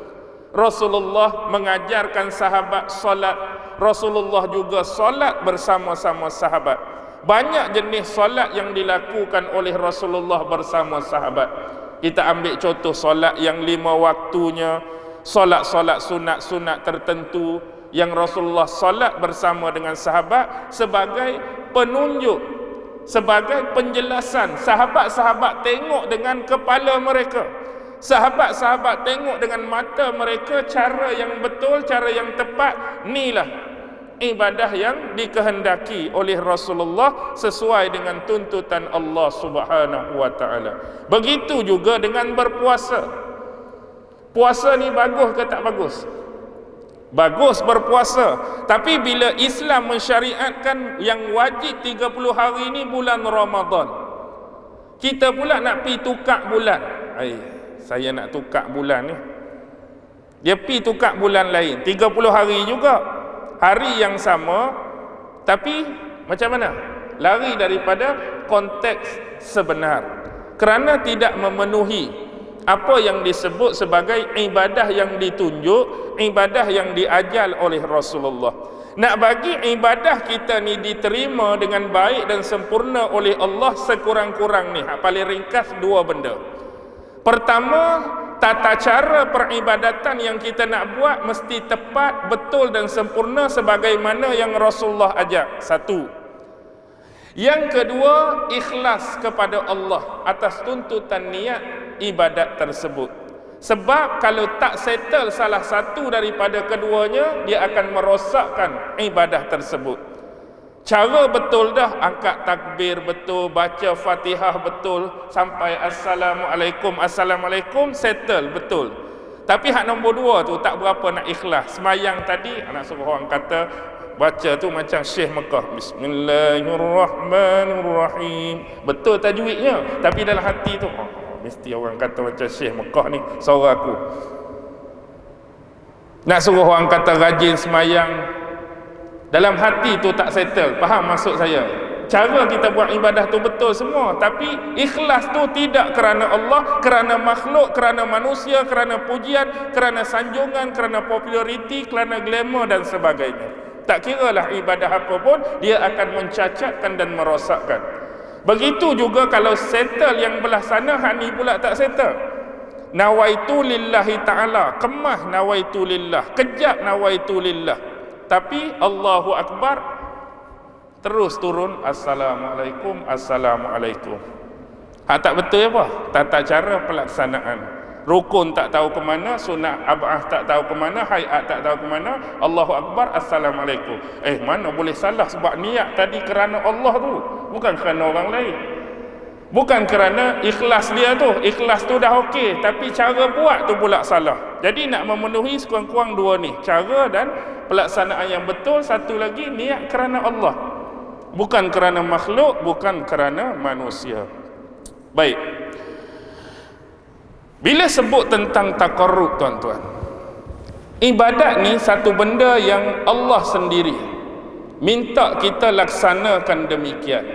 Rasulullah mengajarkan sahabat solat, Rasulullah juga solat bersama-sama sahabat. Banyak jenis solat yang dilakukan oleh Rasulullah bersama sahabat. Kita ambil contoh solat yang 5 waktunya, solat-solat sunat-sunat tertentu yang Rasulullah solat bersama dengan sahabat sebagai penunjuk, sebagai penjelasan. Sahabat-sahabat tengok dengan kepala mereka, sahabat-sahabat tengok dengan mata mereka cara yang betul, cara yang tepat. Inilah ibadah yang dikehendaki oleh Rasulullah sesuai dengan tuntutan Allah Subhanahu wa ta'ala. Begitu juga dengan berpuasa. Puasa ni bagus ke tak bagus? Bagus berpuasa. Tapi bila Islam mensyariatkan yang wajib 30 hari ni bulan Ramadan, kita pula nak pi tukar bulan. Saya nak tukar bulan ni, dia pi tukar bulan lain, 30 hari juga, hari yang sama, tapi macam mana? Lari daripada konteks sebenar, kerana tidak memenuhi apa yang disebut sebagai ibadah yang ditunjuk, ibadah yang diajar oleh Rasulullah. Nak bagi ibadah kita ni diterima dengan baik dan sempurna oleh Allah, sekurang-kurang ni paling ringkas 2 benda. Pertama, tata cara peribadatan yang kita nak buat mesti tepat, betul dan sempurna sebagaimana yang Rasulullah ajak. 1. Yang kedua, ikhlas kepada Allah atas tuntutan niat ibadat tersebut. Sebab kalau tak settle salah satu daripada keduanya, dia akan merosakkan ibadah tersebut. Cara betul dah, angkat takbir betul, baca Fatihah betul, sampai Assalamualaikum, Assalamualaikum, settle betul. Tapi hak nombor 2 tu tak berapa nak ikhlas. Semayang tadi, anak suruh orang kata baca tu macam Syekh Mekah, Bismillahirrahmanirrahim, betul tajwidnya, tapi dalam hati tu mesti orang kata macam Syekh Mekah ni, suara aku. Nak suruh orang kata rajin semayang, dalam hati tu tak settle. Faham maksud saya? Cara kita buat ibadah tu betul semua, tapi ikhlas tu tidak kerana Allah, kerana makhluk, kerana manusia, kerana pujian, kerana sanjungan, kerana populariti, kerana glamour dan sebagainya. Tak kiralah ibadah apa pun, dia akan mencacatkan dan merosakkan. Begitu juga kalau settle yang belah sana, hak ni pula tak settle. Nawaitu lillahi ta'ala, kemah nawaitu lillah, kejap nawaitu lillah, tapi Allahu Akbar terus turun Assalamualaikum, Assalamualaikum. Tak betul apa? Tata cara pelaksanaan. Rukun tak tahu ke mana, sunat ab'ah tak tahu ke mana, hayat tak tahu ke mana, Allahu Akbar, Assalamualaikum. Mana boleh salah, sebab niat tadi kerana Allah tu, bukan kerana orang lain. Bukan kerana ikhlas dia tu, ikhlas tu dah okey, tapi cara buat tu pula salah. Jadi nak memenuhi sekurang-kurang dua ni, cara dan pelaksanaan yang betul. Satu lagi, niat kerana Allah, bukan kerana makhluk, bukan kerana manusia. Baik, bila sebut tentang taqarrub, tuan-tuan, ibadat ni satu benda yang Allah sendiri minta kita laksanakan demikian.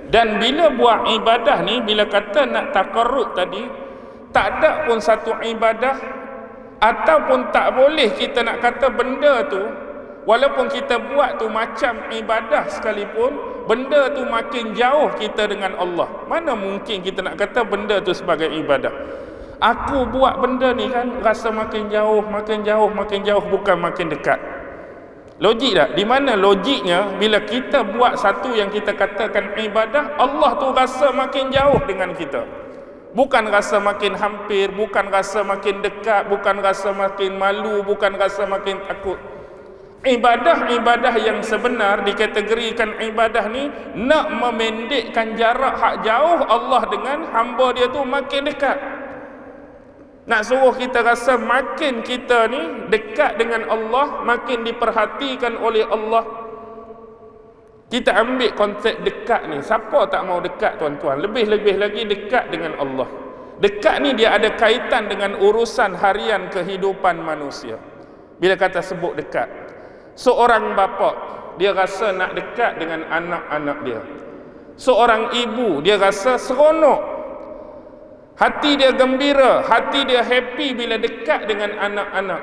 Dan bila buat ibadah ni, bila kata nak taqarrub tadi, tak ada pun satu ibadah ataupun tak boleh kita nak kata benda tu, walaupun kita buat tu macam ibadah sekalipun, benda tu makin jauh kita dengan Allah. Mana mungkin kita nak kata benda tu sebagai ibadah? Aku buat benda ni kan rasa makin jauh, makin jauh, makin jauh, bukan makin dekat. Logik tak? Di mana logiknya bila kita buat satu yang kita katakan ibadah, Allah tu rasa makin jauh dengan kita, bukan rasa makin hampir, bukan rasa makin dekat, bukan rasa makin malu, bukan rasa makin takut. Ibadah-ibadah yang sebenar dikategorikan ibadah ni nak memendekkan jarak hak jauh Allah dengan hamba dia tu makin dekat. Nak suruh kita rasa makin kita ni dekat dengan Allah, makin diperhatikan oleh Allah. Kita ambil konsep dekat ni, siapa tak mau dekat, tuan-tuan? Lebih-lebih lagi dekat dengan Allah. Dekat ni dia ada kaitan dengan urusan harian kehidupan manusia. Bila kata sebut dekat, seorang bapa dia rasa nak dekat dengan anak-anak dia. Seorang ibu dia rasa seronok, hati dia gembira, hati dia happy bila dekat dengan anak-anak.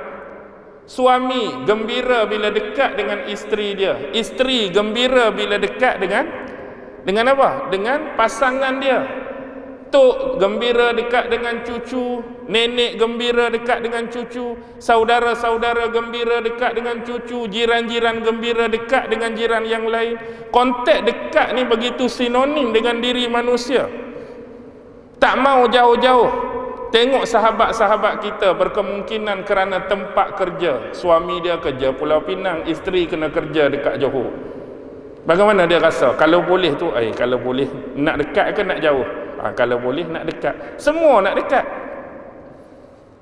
Suami gembira bila dekat dengan isteri dia. Isteri gembira bila dekat dengan apa? Dengan pasangan dia. Tok gembira dekat dengan cucu, nenek gembira dekat dengan cucu, saudara-saudara gembira dekat dengan cucu, jiran-jiran gembira dekat dengan jiran yang lain. Konteks dekat ni begitu sinonim dengan diri manusia. Tak mau jauh-jauh. Tengok sahabat-sahabat kita berkemungkinan kerana tempat kerja, suami dia kerja Pulau Pinang, isteri kena kerja dekat Johor. Bagaimana dia rasa? Kalau boleh tu, kalau boleh nak dekat ke nak jauh? Kalau boleh nak dekat. Semua nak dekat.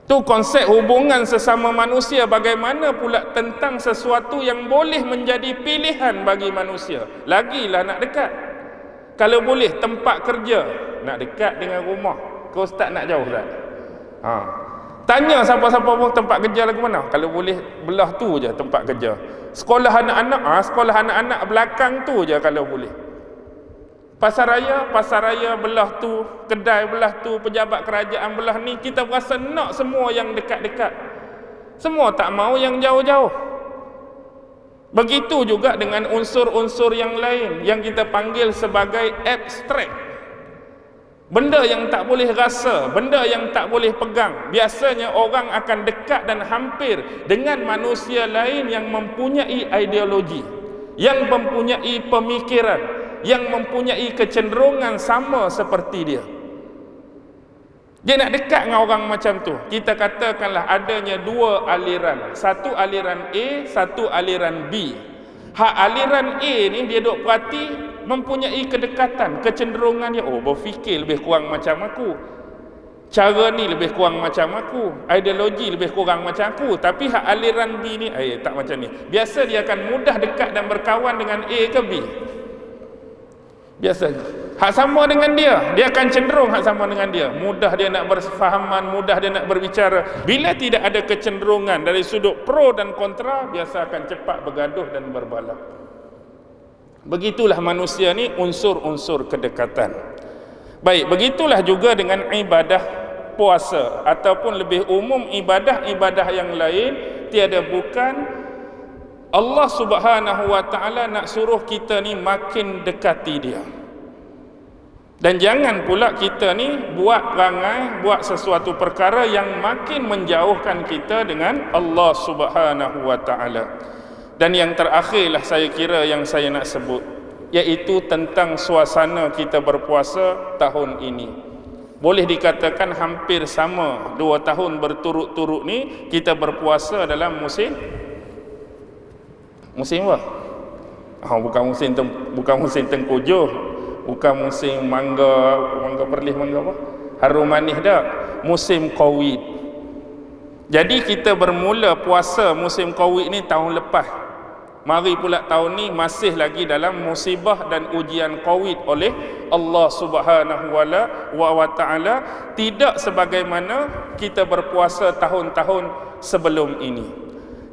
Tu konsep hubungan sesama manusia. Bagaimana pula tentang sesuatu yang boleh menjadi pilihan bagi manusia? Lagilah nak dekat. Kalau boleh tempat kerja, nak dekat dengan rumah. Kau ustaz nak jauh tak? Tanya siapa-siapa pun tempat kerja lagu mana? Kalau boleh belah tu je tempat kerja. Sekolah anak-anak, sekolah anak-anak belakang tu je kalau boleh. Pasar raya belah tu, kedai belah tu, pejabat kerajaan belah ni. Kita rasa nak semua yang dekat-dekat. Semua tak mau yang jauh-jauh. Begitu juga dengan unsur-unsur yang lain yang kita panggil sebagai abstrak. Benda yang tak boleh rasa, benda yang tak boleh pegang. Biasanya orang akan dekat dan hampir dengan manusia lain yang mempunyai ideologi, yang mempunyai pemikiran, yang mempunyai kecenderungan sama seperti dia. Dia nak dekat dengan orang macam tu. Kita katakanlah adanya dua aliran. Satu aliran A, satu aliran B. Hak aliran A ni dia duk perhati, mempunyai kedekatan, kecenderungan dia. Berfikir lebih kurang macam aku. Cara ni lebih kurang macam aku. Ideologi lebih kurang macam aku. Tapi hak aliran B ni, tak macam ni. Biasa dia akan mudah dekat dan berkawan dengan A ke B. Biasa hak sama dengan dia akan cenderung hak sama dengan dia, mudah dia nak bersefahaman, mudah dia nak berbicara. Bila tidak ada kecenderungan dari sudut pro dan kontra, biasa akan cepat bergaduh dan berbalak. Begitulah manusia ni, unsur-unsur kedekatan. Baik, begitulah juga dengan ibadah puasa ataupun lebih umum ibadah-ibadah yang lain. Tiada bukan Allah Subhanahu wa taala nak suruh kita ni makin dekati dia. Dan jangan pula kita ni buat perangai, buat sesuatu perkara yang makin menjauhkan kita dengan Allah Subhanahu wa taala. Dan yang terakhirlah saya kira yang saya nak sebut, iaitu tentang suasana kita berpuasa tahun ini. Boleh dikatakan hampir sama, 2 tahun berturut-turut ni kita berpuasa dalam musim apa? Bukan musim tengkujuh, bukan musim mangga perlis, mangga apa? Harum manis dah. Musim Covid. Jadi kita bermula puasa musim Covid ni tahun lepas. Mari pula tahun ni masih lagi dalam musibah dan ujian Covid oleh Allah Subhanahu wa taala, tidak sebagaimana kita berpuasa tahun-tahun sebelum ini.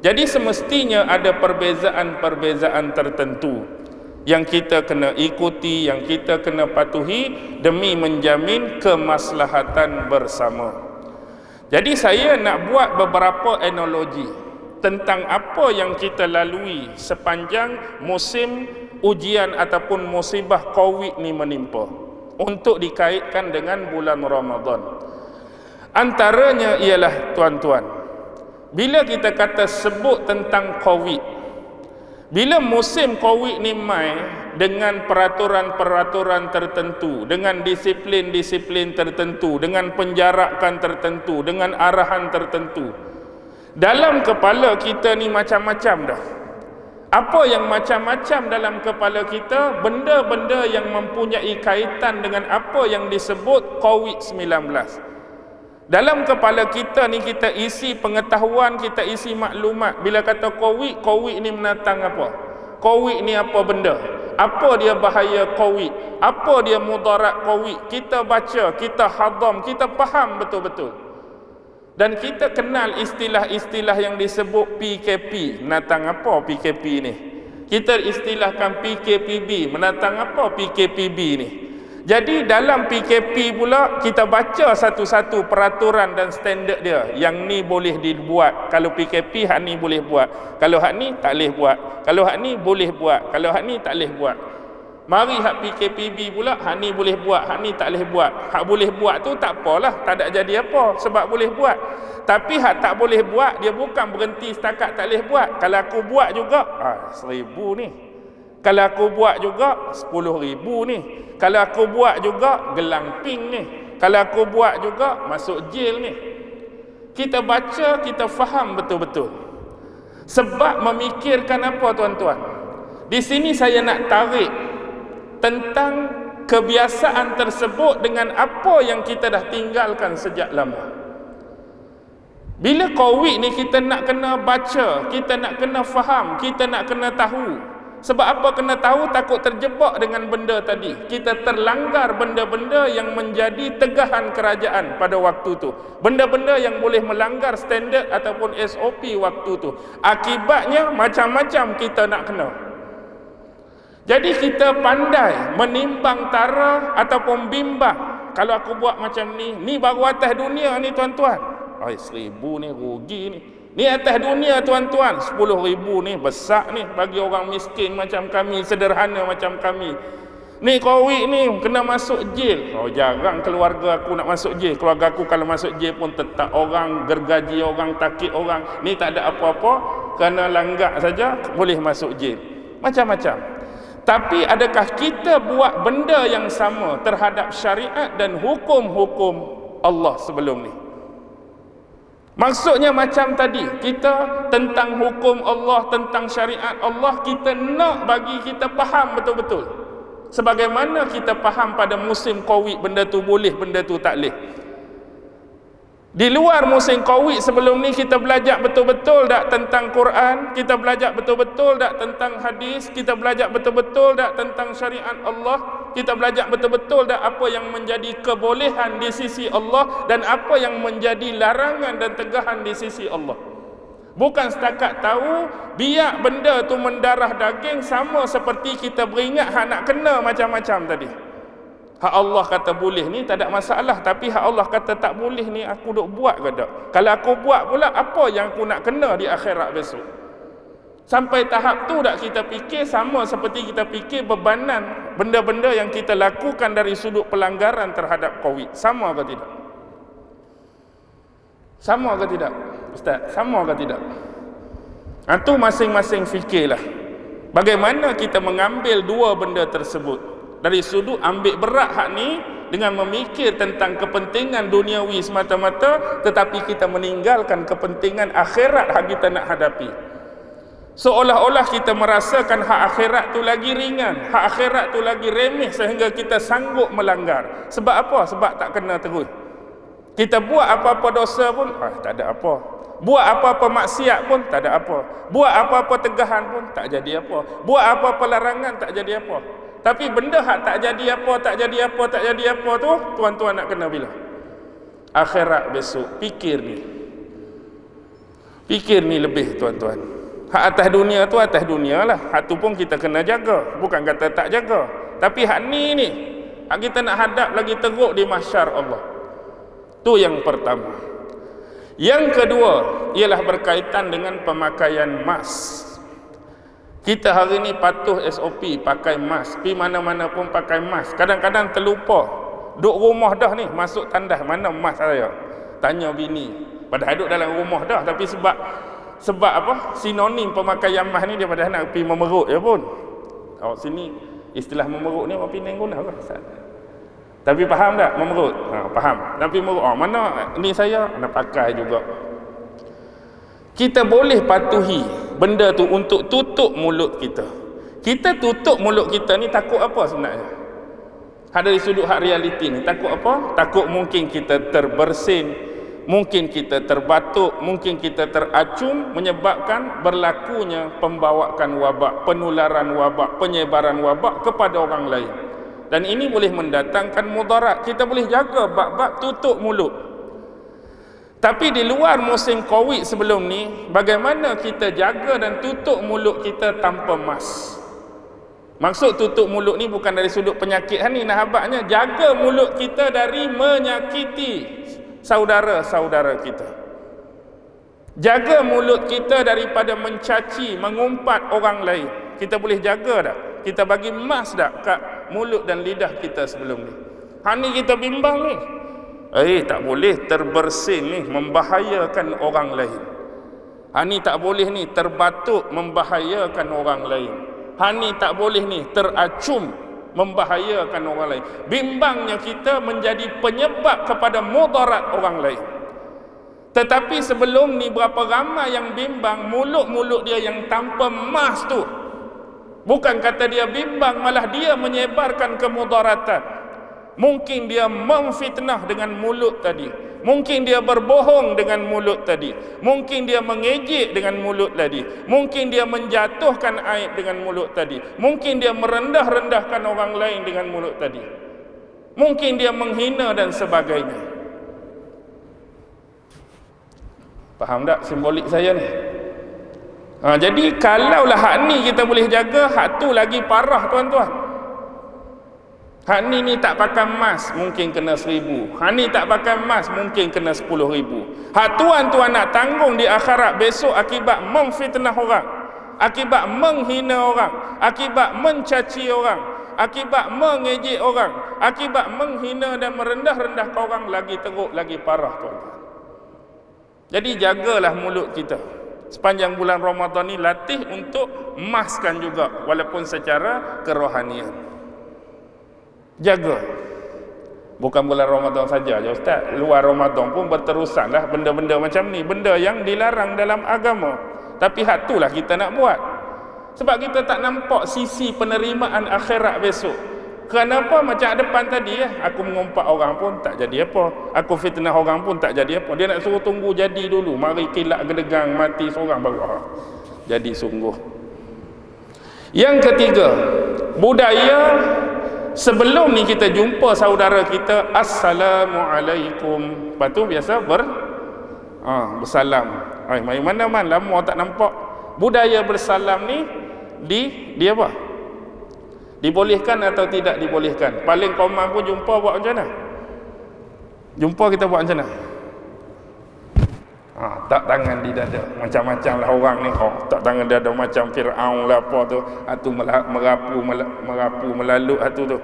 Jadi semestinya ada perbezaan-perbezaan tertentu yang kita kena ikuti, yang kita kena patuhi demi menjamin kemaslahatan bersama. Jadi saya nak buat beberapa analogi tentang apa yang kita lalui sepanjang musim ujian ataupun musibah Covid ni menimpa, untuk dikaitkan dengan bulan Ramadan. Antaranya ialah, tuan-tuan, bila kita kata sebut tentang Covid, bila musim Covid ni mai dengan peraturan-peraturan tertentu, dengan disiplin-disiplin tertentu, dengan penjarakan tertentu, dengan arahan tertentu, dalam kepala kita ni macam-macam dah. Apa yang macam-macam dalam kepala kita? Benda-benda yang mempunyai kaitan dengan apa yang disebut Covid-19. Dalam kepala kita ni kita isi pengetahuan, kita isi maklumat. Bila kata Covid ni menatang apa? Covid ni apa benda? Apa dia bahaya Covid? Apa dia mudarat Covid? Kita baca, kita hadam, kita faham betul-betul. Dan kita kenal istilah-istilah yang disebut PKP. Menatang apa PKP ni? Kita istilahkan PKPB. Menatang apa PKPB ni? Jadi dalam PKP pula kita baca satu-satu peraturan dan standard dia. Yang ni boleh dibuat. Kalau PKP hak ni boleh buat. Kalau hak ni tak boleh buat. Kalau hak ni boleh buat. Kalau hak ni tak boleh buat. Mari hak PKPB pula, hak ni boleh buat, hak ni tak boleh buat. Hak boleh buat tu tak apalah, tak ada jadi apa sebab boleh buat. Tapi hak tak boleh buat, dia bukan berhenti setakat tak boleh buat. Kalau aku buat juga 1,000 ni. Kalau aku buat juga 10,000 ni. Kalau aku buat juga gelang pink ni. Kalau aku buat juga masuk jail ni. Kita baca, kita faham betul-betul. Sebab memikirkan apa, tuan-tuan? Di sini saya nak tarik tentang kebiasaan tersebut dengan apa yang kita dah tinggalkan sejak lama. Bila Covid ni kita nak kena baca, kita nak kena faham, kita nak kena tahu. Sebab apa kena tahu? Takut terjebak dengan benda tadi. Kita terlanggar benda-benda yang menjadi tegahan kerajaan pada waktu tu. Benda-benda yang boleh melanggar standard ataupun SOP waktu tu. Akibatnya macam-macam kita nak kena. Jadi kita pandai menimbang tara ataupun bimbang. Kalau aku buat macam ni baru atas dunia ni, tuan-tuan. 1,000 ni rugi ni. Ni atas dunia, tuan-tuan. 10,000 ni besar ni bagi orang miskin macam kami, sederhana macam kami. Ni Covid ni kena masuk jail. Jarang keluarga aku nak masuk jail. Keluarga aku kalau masuk jail pun tetap orang, gergaji orang, takik orang. Ni tak ada apa-apa, kerana langgak saja boleh masuk jail. Macam-macam. Tapi adakah kita buat benda yang sama terhadap syariat dan hukum-hukum Allah sebelum ni? Maksudnya macam tadi, kita tentang hukum Allah, tentang syariat Allah, kita nak bagi kita faham betul-betul. Sebagaimana kita faham pada musim Covid, benda tu boleh, benda tu tak boleh. Di luar musim Covid sebelum ni kita belajar betul-betul tak tentang Quran, kita belajar betul-betul tak tentang hadis, kita belajar betul-betul tak tentang syariat Allah. Kita belajar betul-betul dah apa yang menjadi kebolehan di sisi Allah dan apa yang menjadi larangan dan tegahan di sisi Allah. Bukan setakat tahu, biar benda tu mendarah daging, sama seperti kita beringat hak nak kena macam-macam tadi. Hak Allah kata boleh ni tak ada masalah, tapi hak Allah kata tak boleh ni aku duk buat ke tak? Kalau aku buat pula, apa yang aku nak kena di akhirat besok? Sampai tahap tu tak kita fikir sama seperti kita fikir bebanan benda-benda yang kita lakukan dari sudut pelanggaran terhadap COVID. Sama ke tidak? Sama ke tidak? Ustaz, sama ke tidak? Itu masing-masing fikirlah. Bagaimana kita mengambil dua benda tersebut? Dari sudut ambil berat hak ni dengan memikir tentang kepentingan duniawi semata-mata, tetapi kita meninggalkan kepentingan akhirat hak kita nak hadapi. Seolah-olah kita merasakan hak akhirat tu lagi ringan, hak akhirat tu lagi remeh sehingga kita sanggup melanggar. Sebab apa? Sebab tak kena terus. Kita buat apa-apa dosa pun tak ada apa. Buat apa-apa maksiat pun tak ada apa. Buat apa-apa tegahan pun tak jadi apa. Buat apa-apa larangan tak jadi apa. Tapi benda hak tak jadi apa, tak jadi apa, tak jadi apa tu, tuan-tuan nak kena bila? Akhirat besok. Fikir ni. Fikir ni lebih, tuan-tuan. Hak atas dunia tu atas dunia lah. Hak tu pun kita kena jaga. Bukan kata tak jaga. Tapi hak ni, hak kita nak hadap lagi teruk di mahsyar Allah. Tu yang pertama. Yang kedua ialah berkaitan dengan pemakaian mask. Kita hari ni patuh SOP pakai mask. Pergi mana-mana pun pakai mask. Kadang-kadang terlupa. Duk rumah dah ni, masuk tandas, mana mask saya? Tanya bini. Padahal duduk dalam rumah dah, tapi sebab apa? Sinonim pemakaian mask ni daripada nak pergi memerut je pun. Sini istilah memerut ni orang Penang guna ke? Tapi faham tak memerut? Faham. Tapi memerut, mana ni saya nak pakai juga. Kita boleh patuhi benda tu untuk tutup mulut kita. Kita tutup mulut kita ni takut apa sebenarnya? Dari sudut hak realiti ni, takut apa? Takut mungkin kita terbersin, mungkin kita terbatuk, mungkin kita teracung, menyebabkan berlakunya pembawaan wabak, penularan wabak, penyebaran wabak kepada orang lain. Dan ini boleh mendatangkan mudarat. Kita boleh jaga bab-bab tutup mulut. Tapi di luar musim COVID sebelum ni, bagaimana kita jaga dan tutup mulut kita tanpa mask? Maksud tutup mulut ni bukan dari sudut penyakit ni, nahabaknya jaga mulut kita dari menyakiti saudara-saudara kita. Jaga mulut kita daripada mencaci, mengumpat orang lain. Kita boleh jaga tak? Kita bagi mask tak kat mulut dan lidah kita sebelum ni? Ni kita bimbang ni. Tak boleh terbersin ni, membahayakan orang lain. Ni tak boleh ni, terbatuk, membahayakan orang lain. Ni tak boleh ni, teracum, membahayakan orang lain. Bimbangnya kita menjadi penyebab kepada mudarat orang lain. Tetapi sebelum ni berapa ramai yang bimbang mulut-mulut dia yang tanpa mask tu. Bukan kata dia bimbang, malah dia menyebarkan kemudaratan. Mungkin dia memfitnah dengan mulut tadi. Mungkin dia berbohong dengan mulut tadi. Mungkin dia mengejek dengan mulut tadi. Mungkin dia menjatuhkan aib dengan mulut tadi. Mungkin dia merendah-rendahkan orang lain dengan mulut tadi. Mungkin dia menghina dan sebagainya. Faham tak simbolik saya ni? Jadi kalaulah hak ni kita boleh jaga, hak tu lagi parah tuan-tuan. Hak ni tak pakai mask mungkin kena 1,000. Hak ni tak pakai mask mungkin kena 10,000. Hak tuan-tuan nak tanggung di akhirat besok akibat memfitnah orang, akibat menghina orang, akibat mencaci orang, akibat mengejek orang, akibat menghina dan merendah-rendahkan orang, lagi teruk, lagi parah tuan-tuan. Jadi jagalah mulut kita. Sepanjang bulan Ramadan ni latih untuk emaskan juga walaupun secara kerohanian. Jaga. Bukan bulan Ramadan saja ya Ustaz, luar Ramadan pun berterusanlah benda-benda macam ni, benda yang dilarang dalam agama. Tapi hak itulah kita nak buat. Sebab kita tak nampak sisi penerimaan akhirat besok. Kenapa macam depan tadi aku mengumpat orang pun tak jadi apa, aku fitnah orang pun tak jadi apa. Dia nak suruh tunggu jadi dulu, mari kilat gedegang mati seorang baru jadi sungguh. Yang ketiga, budaya sebelum ni kita jumpa saudara kita, Assalamualaikum. Lepas tu biasa bersalam. Mari mana lama tak nampak. Budaya bersalam ni di apa? Dibolehkan atau tidak dibolehkan? Paling common pun jumpa buat macam mana? Jumpa kita buat macam mana? Tak tangan di dada. Macam-macam lah orang ni. Tak tangan di dada macam Fir'aun lah apa tu. Itu merapu melalut tu.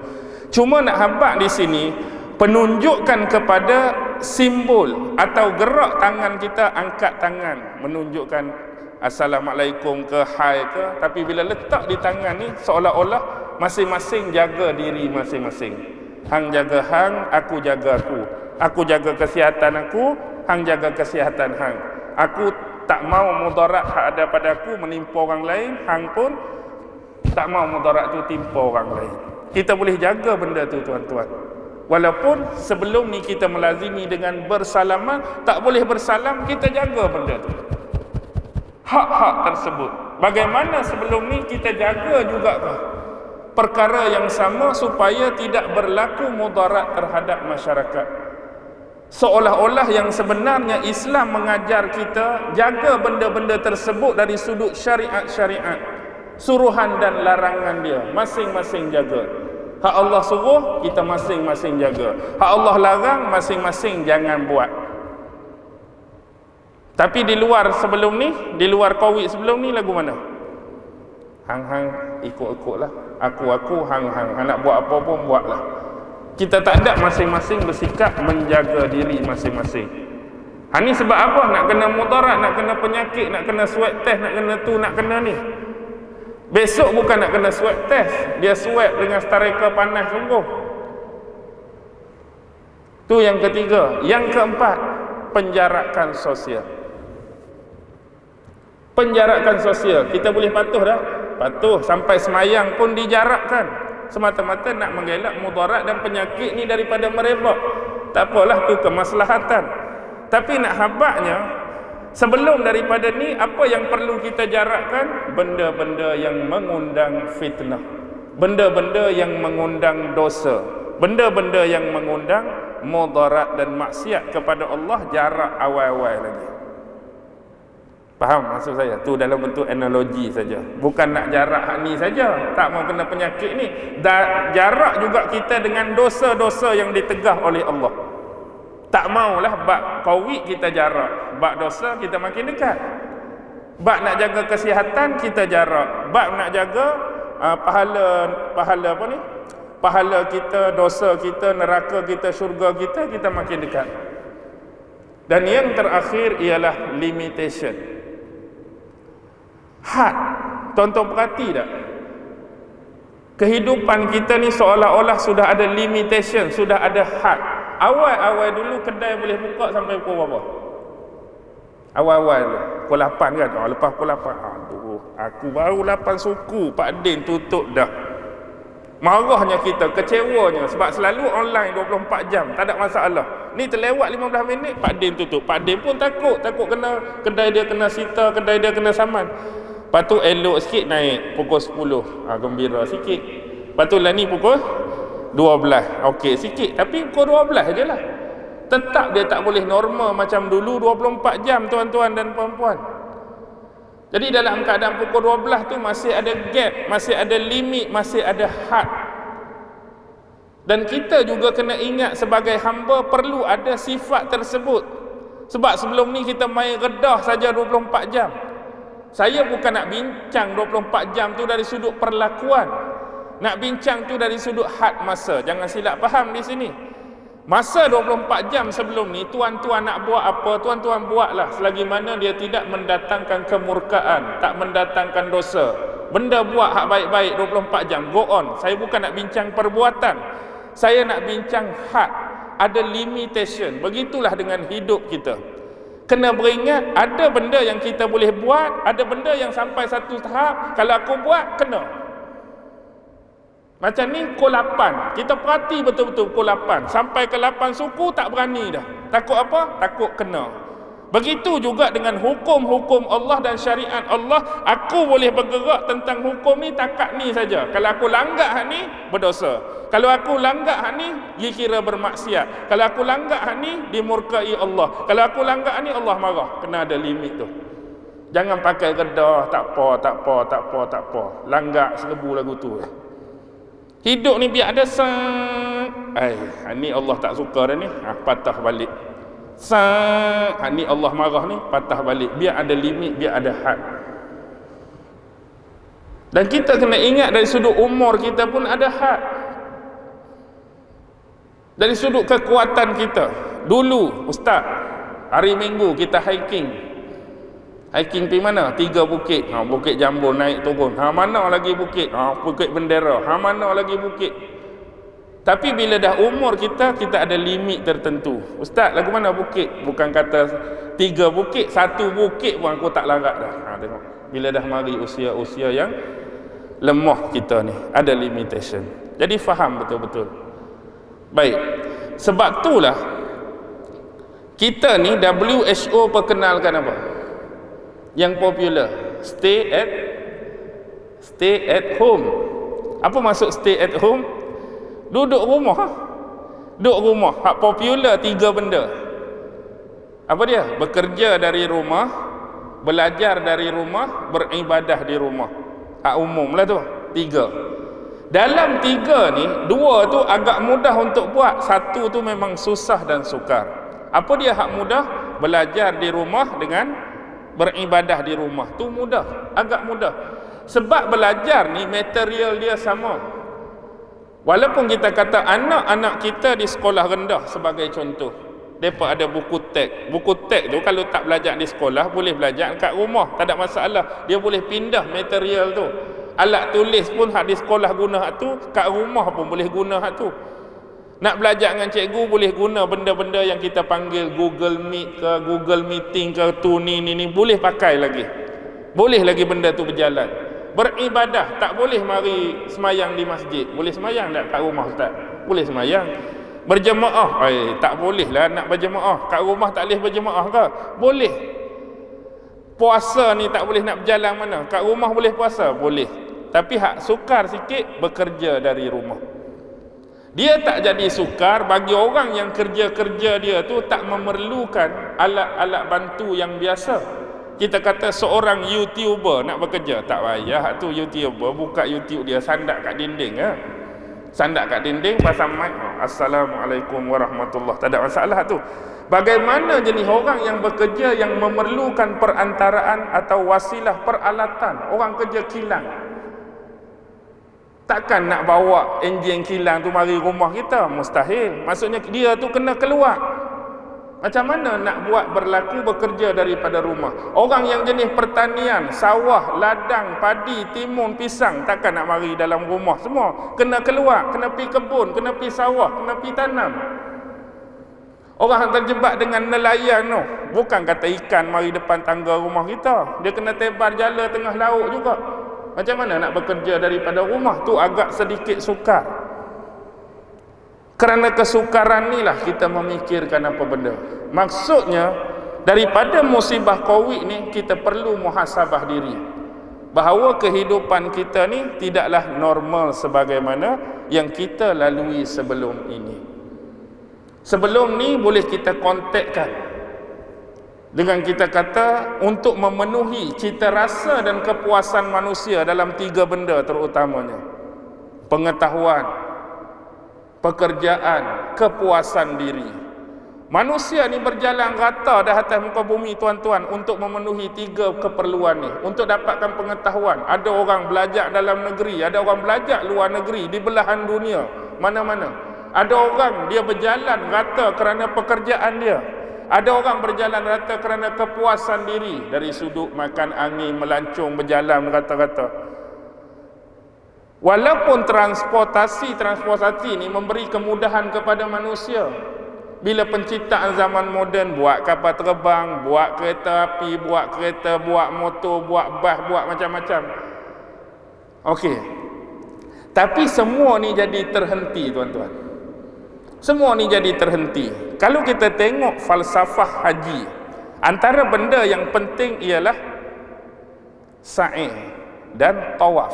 Cuma nak habaq di sini, penunjukkan kepada simbol atau gerak tangan kita, angkat tangan menunjukkan Assalamualaikum ke hai ke. Tapi bila letak di tangan ni, seolah-olah masing-masing jaga diri masing-masing. Hang jaga hang, aku jaga aku. Aku jaga kesihatan aku, hang jaga kesihatan hang. Aku tak mau mudarat hak ada padaku menimpa orang lain, hang pun tak mau mudarat tu timpa orang lain. Kita boleh jaga benda tu tuan-tuan. Walaupun sebelum ni kita melazimi dengan bersalaman, tak boleh bersalam, kita jaga benda tu. Hak-hak tersebut. Bagaimana sebelum ni kita jaga juga perkara yang sama supaya tidak berlaku mudarat terhadap masyarakat. Seolah-olah yang sebenarnya Islam mengajar kita jaga benda-benda tersebut dari sudut syariat-syariat, suruhan dan larangan dia, masing-masing jaga. Hak Allah suruh, kita masing-masing jaga. Hak Allah larang, masing-masing jangan buat. Tapi di luar sebelum ni, di luar Covid sebelum ni, lagu mana? Hang-hang ikut-ikutlah, aku-aku, hang-hang. Nak buat apa pun buatlah. Kita tak ada, masing-masing bersikap menjaga diri masing-masing. Ni sebab apa? Nak kena mudarat, nak kena penyakit, nak kena swab test, nak kena tu, nak kena ni. Besok bukan nak kena swab test, dia swab dengan starika panas sungguh. Tu yang ketiga. Yang keempat, penjarakan sosial. Penjarakan sosial, kita boleh patuh dah? Patuh, sampai semayang pun dijarakkan. Semata-mata nak mengelak mudarat dan penyakit ni daripada merebak. Tak apalah, tu kemaslahatan. Tapi nak habaknya, sebelum daripada ni, apa yang perlu kita jarakkan? Benda-benda yang mengundang fitnah, benda-benda yang mengundang dosa, benda-benda yang mengundang mudarat dan maksiat kepada Allah, jarak awal-awal lagi. Faham maksud saya? Tu dalam bentuk analogi saja. Bukan nak jarak hak ni saja, tak mau kena penyakit ni. Jarak juga kita dengan dosa-dosa yang ditegah oleh Allah. Tak maulah bab Covid kita jarak, bab dosa kita makin dekat. Bab nak jaga kesihatan kita jarak, bab nak jaga pahala apa ni? Pahala kita, dosa kita, neraka kita, syurga kita makin dekat. Dan yang terakhir ialah limitation. Had. Tuan-tuan perhati tak? Kehidupan kita ni seolah-olah sudah ada limitation, sudah ada had. Awal-awal dulu kedai boleh buka sampai pukul berapa? Awal-awal dulu pukul 8 kan? Lepas pukul 8, aduh, aku baru 8 suku, Pak Din tutup dah. Marahnya kita, kecewanya, sebab selalu online 24 jam, tak ada masalah. Ni terlewat 15 minit, Pak Din tutup. Pak Din pun takut kena kedai dia kena sita, kedai dia kena saman. Lepas tu elok sikit naik pukul 10, gembira sikit. Lepas tu lah ni pukul 12, okey sikit. Tapi pukul 12 je lah. Tetap dia tak boleh normal macam dulu 24 jam tuan-tuan dan puan-puan. Jadi dalam keadaan pukul 12 tu masih ada gap, masih ada limit, masih ada had. Dan kita juga kena ingat sebagai hamba perlu ada sifat tersebut. Sebab sebelum ni kita main redah saja 24 jam. Saya bukan nak bincang 24 jam tu dari sudut perlakuan. Nak bincang tu dari sudut had masa. Jangan silap faham di sini. Masa 24 jam sebelum ni, tuan-tuan nak buat apa, tuan-tuan buatlah. Selagi mana dia tidak mendatangkan kemurkaan, tak mendatangkan dosa. Benda buat hak baik-baik 24 jam, go on. Saya bukan nak bincang perbuatan. Saya nak bincang had. Ada limitation. Begitulah dengan hidup kita. Kena beringat, ada benda yang kita boleh buat, ada benda yang sampai satu tahap, kalau aku buat, kena. Macam ni pukul 8, kita perhati betul-betul pukul 8, sampai ke 8 suku tak berani dah. Takut apa? Takut kena. Begitu juga dengan hukum-hukum Allah dan syariat Allah. Aku boleh bergerak tentang hukum ni takat ni saja. Kalau aku langgar hak ni, berdosa. Kalau aku langgar hak ni, dia kira bermaksiat. Kalau aku langgar hak ni, dimurkai Allah. Kalau aku langgar hak ni, Allah marah. Kena ada limit tu. Jangan pakai redah, tak apa. Langgar 1000 lagu tu. Hidup ni biar ada ni Allah tak suka dah ni. Patah balik. Ni Allah marah ni, patah balik. Biar ada limit, biar ada had. Dan kita kena ingat dari sudut umur kita pun ada had. Dari sudut kekuatan kita. Dulu ustaz, hari Minggu kita hiking pergi mana? 3 bukit. Bukit Jambul naik turun. Mana lagi bukit? Bukit Bendera. Mana lagi bukit? Tapi bila dah umur kita ada limit tertentu. Ustaz, lagu mana bukit? Bukan kata 3 bukit, 1 bukit pun aku tak larat dah. Tengok. Bila dah mari usia-usia yang lemah kita ni, ada limitation. Jadi faham betul-betul. Baik. Sebab itulah kita ni WHO perkenalkan apa? Yang popular, stay at home. Apa maksud stay at home? Duduk rumah. Duduk rumah. Hak popular 3 benda. Apa dia? Bekerja dari rumah, belajar dari rumah, beribadah di rumah. Hak umum lah tu. 3. Dalam 3 ni, 2 tu agak mudah untuk buat. 1 tu memang susah dan sukar. Apa dia hak mudah? Belajar di rumah dengan beribadah di rumah. Tu mudah, agak mudah. Sebab belajar ni material dia sama. Walaupun kita kata anak-anak kita di sekolah rendah sebagai contoh, mereka ada buku teks. Buku teks tu kalau tak belajar di sekolah, boleh belajar kat rumah, tak ada masalah. Dia boleh pindah material tu. Alat tulis pun hak di sekolah guna hak tu, kat rumah pun boleh guna hak tu. Nak belajar dengan cikgu, boleh guna benda-benda yang kita panggil Google Meet ke, Google Meeting ke, tu ni, boleh pakai lagi. Boleh lagi benda tu berjalan. Beribadah, tak boleh mari semayang di masjid. Boleh semayang tak kat rumah ustaz? Boleh semayang. Berjemaah, tak boleh lah nak berjemaah. Kat rumah tak boleh berjemaah ke? Boleh. Puasa ni tak boleh nak berjalan mana? Kat rumah boleh puasa? Boleh. Tapi hak sukar sikit, bekerja dari rumah. Dia tak jadi sukar bagi orang yang kerja-kerja dia tu tak memerlukan alat-alat bantu yang biasa. Kita kata seorang YouTuber nak bekerja, tak payah hak tu YouTuber buka YouTube dia sandak kat dinding sandak kat dinding pasang mic, Assalamualaikum warahmatullahi, tak ada masalah tu. Bagaimana jenis orang yang bekerja yang memerlukan perantaraan atau wasilah peralatan? Orang kerja kilang, takkan nak bawa enjin kilang tu mari rumah kita, mustahil. Maksudnya dia tu kena keluar. Macam mana nak buat berlaku bekerja daripada rumah? Orang yang jenis pertanian, sawah, ladang, padi, timun, pisang, takkan nak mari dalam rumah semua. Kena keluar, kena pergi kebun, kena pergi sawah, kena pergi tanam. Orang yang terjebak dengan nelayan tu, bukan kata ikan mari depan tangga rumah kita. Dia kena tebar jala tengah laut juga. Macam mana nak bekerja daripada rumah? Tu agak sedikit sukar. Kerana kesukaran ni lah kita memikirkan apa benda. Maksudnya daripada musibah Covid ni kita perlu muhasabah diri bahawa kehidupan kita ni tidaklah normal sebagaimana yang kita lalui sebelum ini. Sebelum ni boleh kita kontakkan dengan kita kata untuk memenuhi cita rasa dan kepuasan manusia dalam 3 benda terutamanya: pengetahuan, pekerjaan, kepuasan diri. Manusia ni berjalan rata dah atas muka bumi tuan-tuan untuk memenuhi 3 keperluan ni. Untuk dapatkan pengetahuan, ada orang belajar dalam negeri, ada orang belajar luar negeri, di belahan dunia mana-mana. Ada orang dia berjalan rata kerana pekerjaan dia. Ada orang berjalan rata kerana kepuasan diri, dari sudut makan angin, melancong, berjalan rata-rata. Walaupun transportasi ni memberi kemudahan kepada manusia. Bila penciptaan zaman moden, buat kapal terbang, buat kereta api, buat kereta, buat motor, buat bas, buat macam-macam. Okey. Tapi semua ni jadi terhenti tuan-tuan. Semua ni jadi terhenti. Kalau kita tengok falsafah haji, antara benda yang penting ialah sa'i dan tawaf.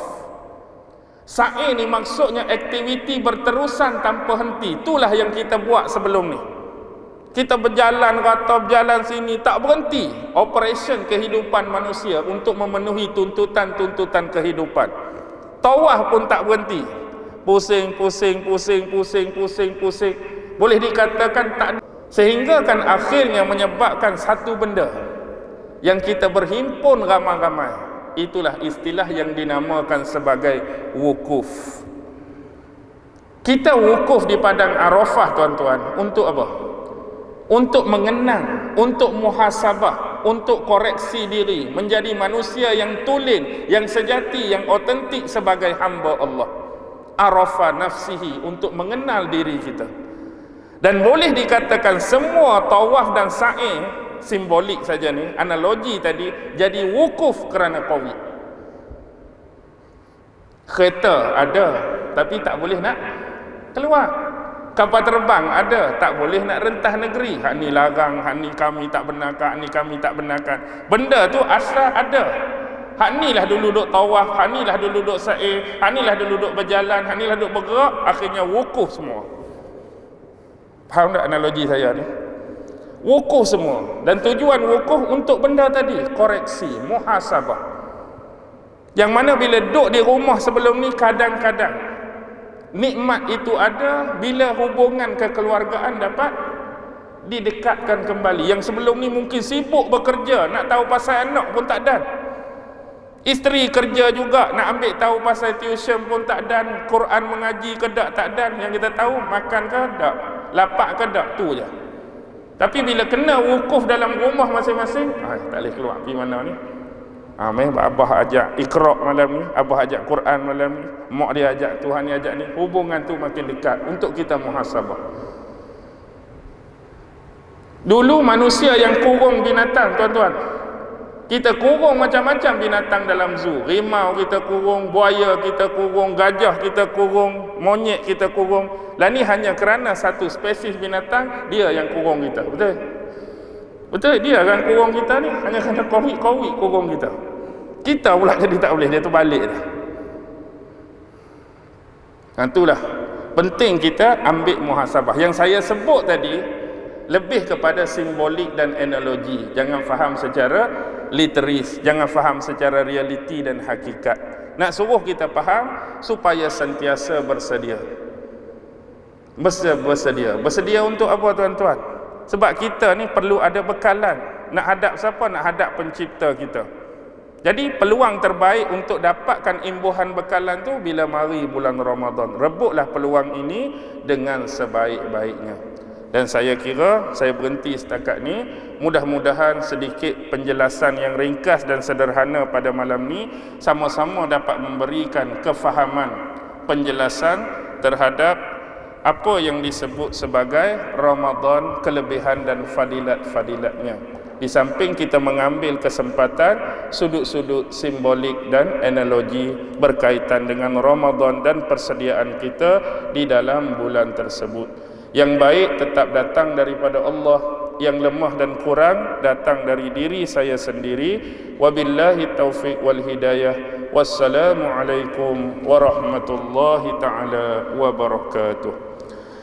Sa'i ni maksudnya aktiviti berterusan tanpa henti. Itulah yang kita buat sebelum ni. Kita berjalan rata, berjalan sini, tak berhenti. Operation kehidupan manusia untuk memenuhi tuntutan-tuntutan kehidupan. Tawaf pun tak berhenti. Pusing. Boleh dikatakan tak ada. Sehingga kan akhirnya menyebabkan satu benda yang kita berhimpun ramai-ramai. Itulah istilah yang dinamakan sebagai wukuf. Kita wukuf di padang Arafah, tuan-tuan, untuk apa? Untuk mengenang, untuk muhasabah, untuk koreksi diri, menjadi manusia yang tulen, yang sejati, yang otentik sebagai hamba Allah. Arafah nafsihi, untuk mengenal diri kita. Dan boleh dikatakan semua tawaf dan sa'i, simbolik saja ni, analogi tadi, jadi wukuf kerana Covid. Kereta ada, tapi tak boleh nak keluar. Kapal terbang ada, tak boleh nak rentah negeri. Hak ni larang, hak ni kami tak benarkan, hak ni kami tak benarkan. Benda tu asal ada. Hak ni lah dulu duk tawaf, hak ni lah dulu duk sa'i, hak ni lah dulu duk berjalan, hak ni lah duk bergerak, akhirnya wukuf semua. Faham tak analogi saya ni? Wukuf semua. Dan tujuan wukuf untuk benda tadi, koreksi, muhasabah. Yang mana bila duduk di rumah sebelum ni, kadang-kadang nikmat itu ada bila hubungan kekeluargaan dapat didekatkan kembali. Yang sebelum ni mungkin sibuk bekerja, nak tahu pasal anak pun tak dan. Isteri kerja juga, nak ambil tahu pasal tuition pun tak dan. Quran mengaji ke tak dan. Yang kita tahu makan ke tak, lapak ke tak, tu je. Tapi bila kena wukuf dalam rumah masing-masing, tak boleh keluar pergi mana ni. Abah ajak Iqra malam ni, abah ajak Quran malam ni, mak dia ajak, Tuhan dia ajak ni. Hubungan tu makin dekat untuk kita muhasabah. Dulu manusia yang kurung binatang, tuan-tuan. Kita kurung macam-macam binatang dalam zoo. Rimau kita kurung, buaya kita kurung, gajah kita kurung, monyet kita kurung. Lah ni hanya kerana satu spesies binatang, dia yang kurung kita. Betul? Betul, dia kan kurung kita ni. Hanya kerana COVID kurung kita. Kita pula jadi tak boleh, dia tu balik dah. Itulah penting kita ambil muhasabah. Yang saya sebut tadi lebih kepada simbolik dan analogi. Jangan faham secara literis, jangan faham secara realiti dan hakikat. Nak suruh kita faham supaya sentiasa bersedia. Bersedia untuk apa, tuan-tuan? Sebab kita ni perlu ada bekalan. Nak hadap siapa? Nak hadap pencipta kita. Jadi peluang terbaik untuk dapatkan imbuhan bekalan tu bila mari bulan Ramadan. Rebutlah peluang ini dengan sebaik-baiknya. Dan saya kira saya berhenti setakat ni. Mudah-mudahan sedikit penjelasan yang ringkas dan sederhana pada malam ni sama-sama dapat memberikan kefahaman, penjelasan terhadap apa yang disebut sebagai Ramadan, kelebihan dan fadilat-fadilatnya. Di samping kita mengambil kesempatan sudut-sudut simbolik dan analogi berkaitan dengan Ramadan dan persediaan kita di dalam bulan tersebut. Yang baik tetap datang daripada Allah, yang lemah dan kurang datang dari diri saya sendiri. Wabillahi taufiq wal hidayah. Wassalamualaikum warahmatullahi taala wabarakatuh.